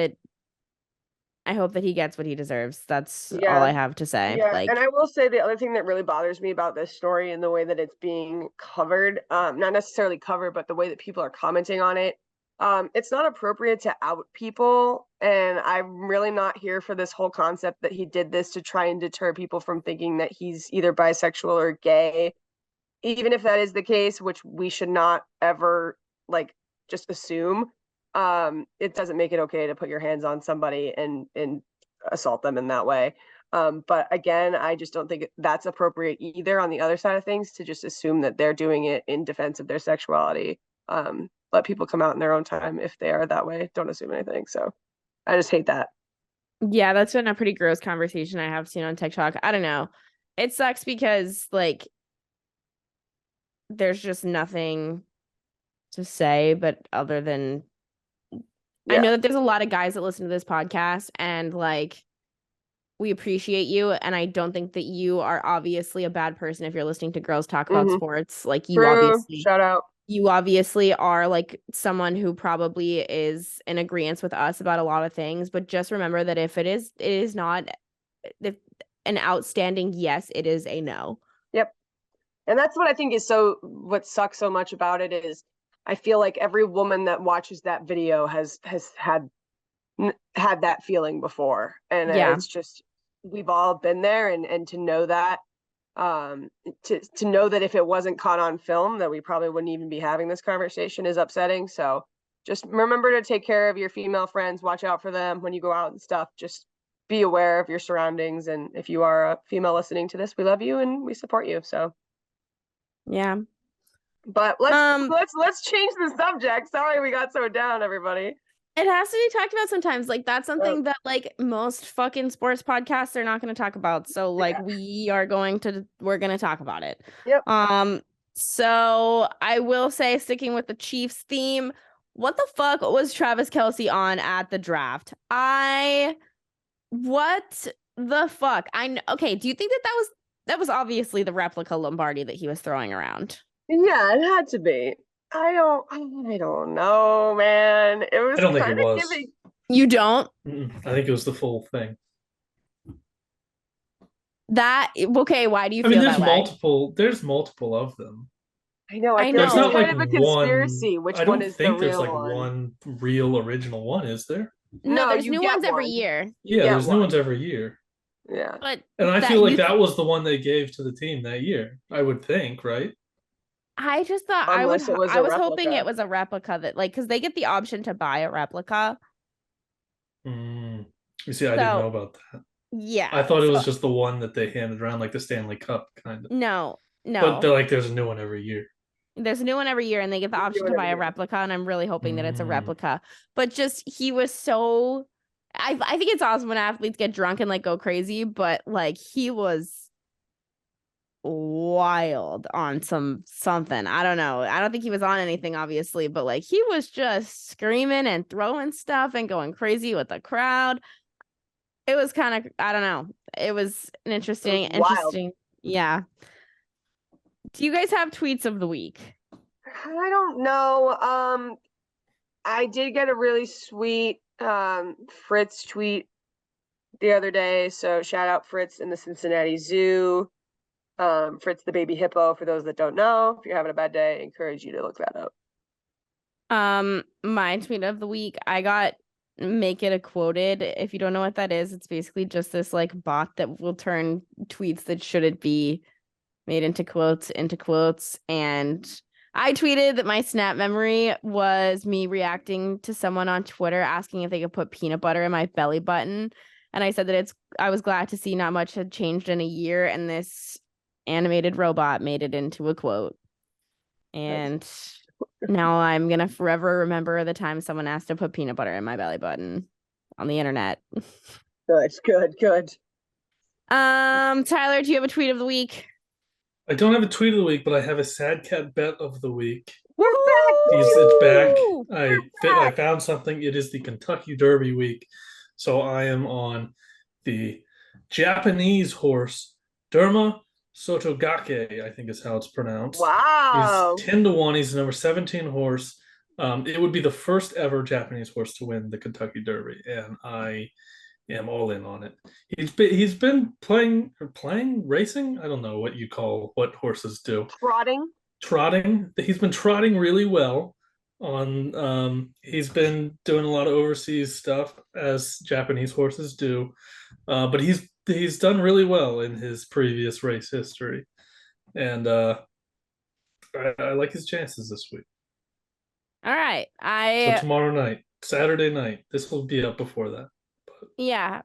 that he gets what he deserves. That's all I have to say. Yeah, Like, and I will say the other thing that really bothers me about this story and the way that it's being covered, not necessarily covered, but the way that people are commenting on it, it's not appropriate to out people. And I'm really not here for this whole concept that he did this to try and deter people from thinking that he's either bisexual or gay. Even if that is the case, which we should not ever like just assume, it doesn't make it okay to put your hands on somebody and assault them in that way. But again, I just don't think that's appropriate either on the other side of things, to just assume that they're doing it in defense of their sexuality. Let people come out in their own time if they are that way. Don't assume anything. So I just hate that. Yeah, that's been a pretty gross conversation I have seen on TikTok. I don't know. It sucks because like there's just nothing to say, but other than I know Yeah. that there's a lot of guys that listen to this podcast and like we appreciate you. And I don't think that you are obviously a bad person if you're listening to girls talk about Mm-hmm. sports. Like True. Shout out. you obviously are like someone who probably is in agreement with us about a lot of things, but just remember that if it is not if an outstanding yes, it is a no. Yep. And that's what I think is what sucks so much about it is I feel like every woman that watches that video has had that feeling before. And Yeah. it's just, we've all been there. And to know that, to know that if it wasn't caught on film, that we probably wouldn't even be having this conversation is upsetting. So just remember to take care of your female friends, watch out for them when you go out and stuff. Just be aware of your surroundings. And if you are a female listening to this, we love you and we support you. So Yeah. but let's change the subject. Sorry we got so down, everybody. It has to be talked about sometimes. Like that's something that like most fucking sports podcasts are not going to talk about. So like we're going to talk about it. Yep. So I will say, sticking with the Chiefs theme, what the fuck was Travis Kelce on at the draft? What the fuck? Okay, do you think that was obviously the replica Lombardi that he was throwing around? Yeah, it had to be. I don't know, man. It was I don't think kind it of was. giving. You don't? I think it was the full thing. Okay, why do you I mean, feel that way? there's multiple of them. I know. I I feel There's like know. it's not like kind of a one. conspiracy. Which I one don't is the think there's real like one? one real original one, is there? No, No, there's you new get ones every one. year. You Yeah, get there's new one. ones every year. Yeah. But And I that feel like you that was the one they gave to the team that year. I would think, right? I just thought Unless it was I a was hoping replica. it was a replica that like because they get the option to buy a replica. You see, I didn't know So about that. I yeah. thought it So was just the one that they handed around, like the Stanley Cup kind of. no, But no. there's a new one every year. There's a new one every year and they get the You do option it to buy every a year. replica, and I'm really hoping that it's a Mm. replica. But just he was so I think it's awesome when athletes get drunk and like go crazy, but like he was wild on something. I don't know. I don't think he was on anything, obviously, but like he was just screaming and throwing stuff and going crazy with the crowd. It was kind of, I don't know. It was an It was wild. interesting. Yeah. Do you guys have tweets of the week? I don't know. I did get a really sweet Fritz tweet the other day. So shout out Fritz in the Cincinnati Zoo. Fritz the baby hippo, for those that don't know. If you're having a bad day, I encourage you to look that up. My tweet of the week, I got Make It a Quoted. If you don't know what that is, it's basically just this like bot that will turn tweets that shouldn't be made into quotes. And I tweeted that my snap memory was me reacting to someone on Twitter asking if they could put peanut butter in my belly button. And I said that I was glad to see not much had changed in a year, and this animated robot made it into a quote. And now I'm gonna forever remember the time someone asked to put peanut butter in my belly button on the internet. Good. Tyler, do you have a tweet of the week? I don't have a tweet of the week, but I have a sad cat bet of the week. We're back. It's back. I back. found something. It is the Kentucky Derby week. So I am on the Japanese horse, Derma Sotogake, I think is how it's pronounced. Wow. He's 10-1. He's the number 17 horse. It would be the first ever Japanese horse to win the Kentucky Derby, and I am all in on it. He's been playing racing. I don't know what you call what horses do. Trotting. He's been trotting really well. He's been doing a lot of overseas stuff as Japanese horses do, but he's done really well in his previous race history, and I like his chances this week. All right. So tomorrow night, Saturday night. This will be up before that. Yeah.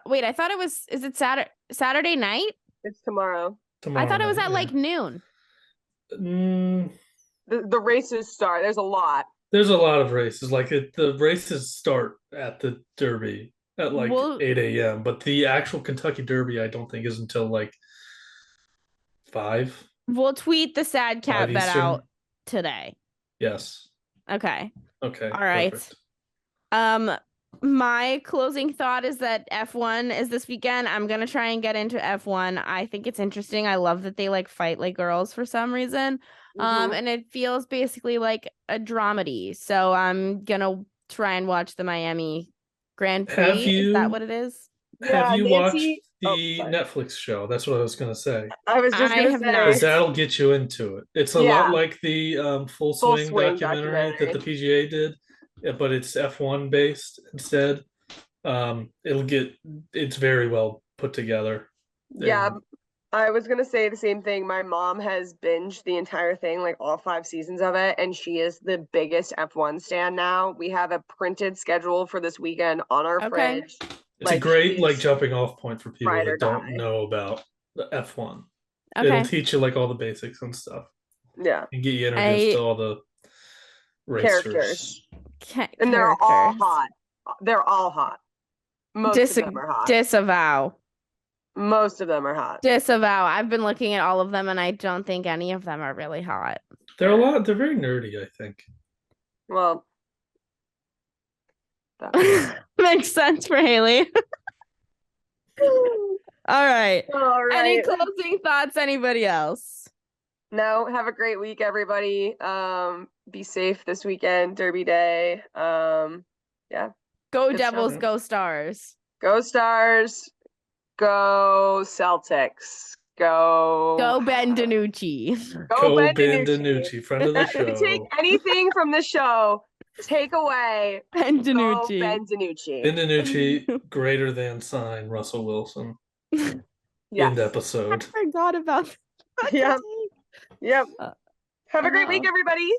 Wait, I thought is it Saturday night? It's tomorrow. I thought it was at like noon. The races start. There's a lot. There's a lot of races. Like the races start at the Derby at like We'll 8 a.m. But the actual Kentucky Derby, I don't think is until like 5 we'll tweet the sad 5 cat bet Eastern. out today. Yes. Okay. Okay. All right. Perfect. My closing thought is that F1 is this weekend. I'm gonna try and get into F1. I think it's interesting. I love that they like fight like girls for some reason. And it feels basically like a dramedy. So I'm gonna try and watch the Miami Grand Prix. Is that what it is? Have you Nancy... watched the Netflix show? That's what I was going to say. I was just I gonna have say, not. Because that'll get you into it. It's a lot like the Full Swing documentary that the PGA did, but it's F1 based instead. It's very well put together. Yeah, I was gonna say the same thing. My mom has binged the entire thing, like all 5 seasons of it, and she is the biggest F1 stan now. We have a printed schedule for this weekend on our fridge. It's a great jumping off point for people that don't know about the F1. Okay. It'll teach you like all the basics and stuff. Yeah. And get you introduced to all the racers. And they're all hot. They're all hot. Most of them are hot. Disavow. Most of them are hot. Disavow. I've been looking at all of them and I don't think any of them are really hot. They're very nerdy, I think. Well, makes sense for Haley. All right. Any closing thoughts? Anybody else? No. Have a great week, everybody. Be safe this weekend, Derby Day. Yeah. Go Devils, go Stars. Go Stars. Go Celtics. Go Ben DiNucci. Go Ben DiNucci, friend of the show. If you take anything from the show, take away Ben DiNucci. Ben DiNucci. Ben DiNucci greater than sign Russell Wilson. End episode. I forgot about that. Yep. Have a great week, everybody.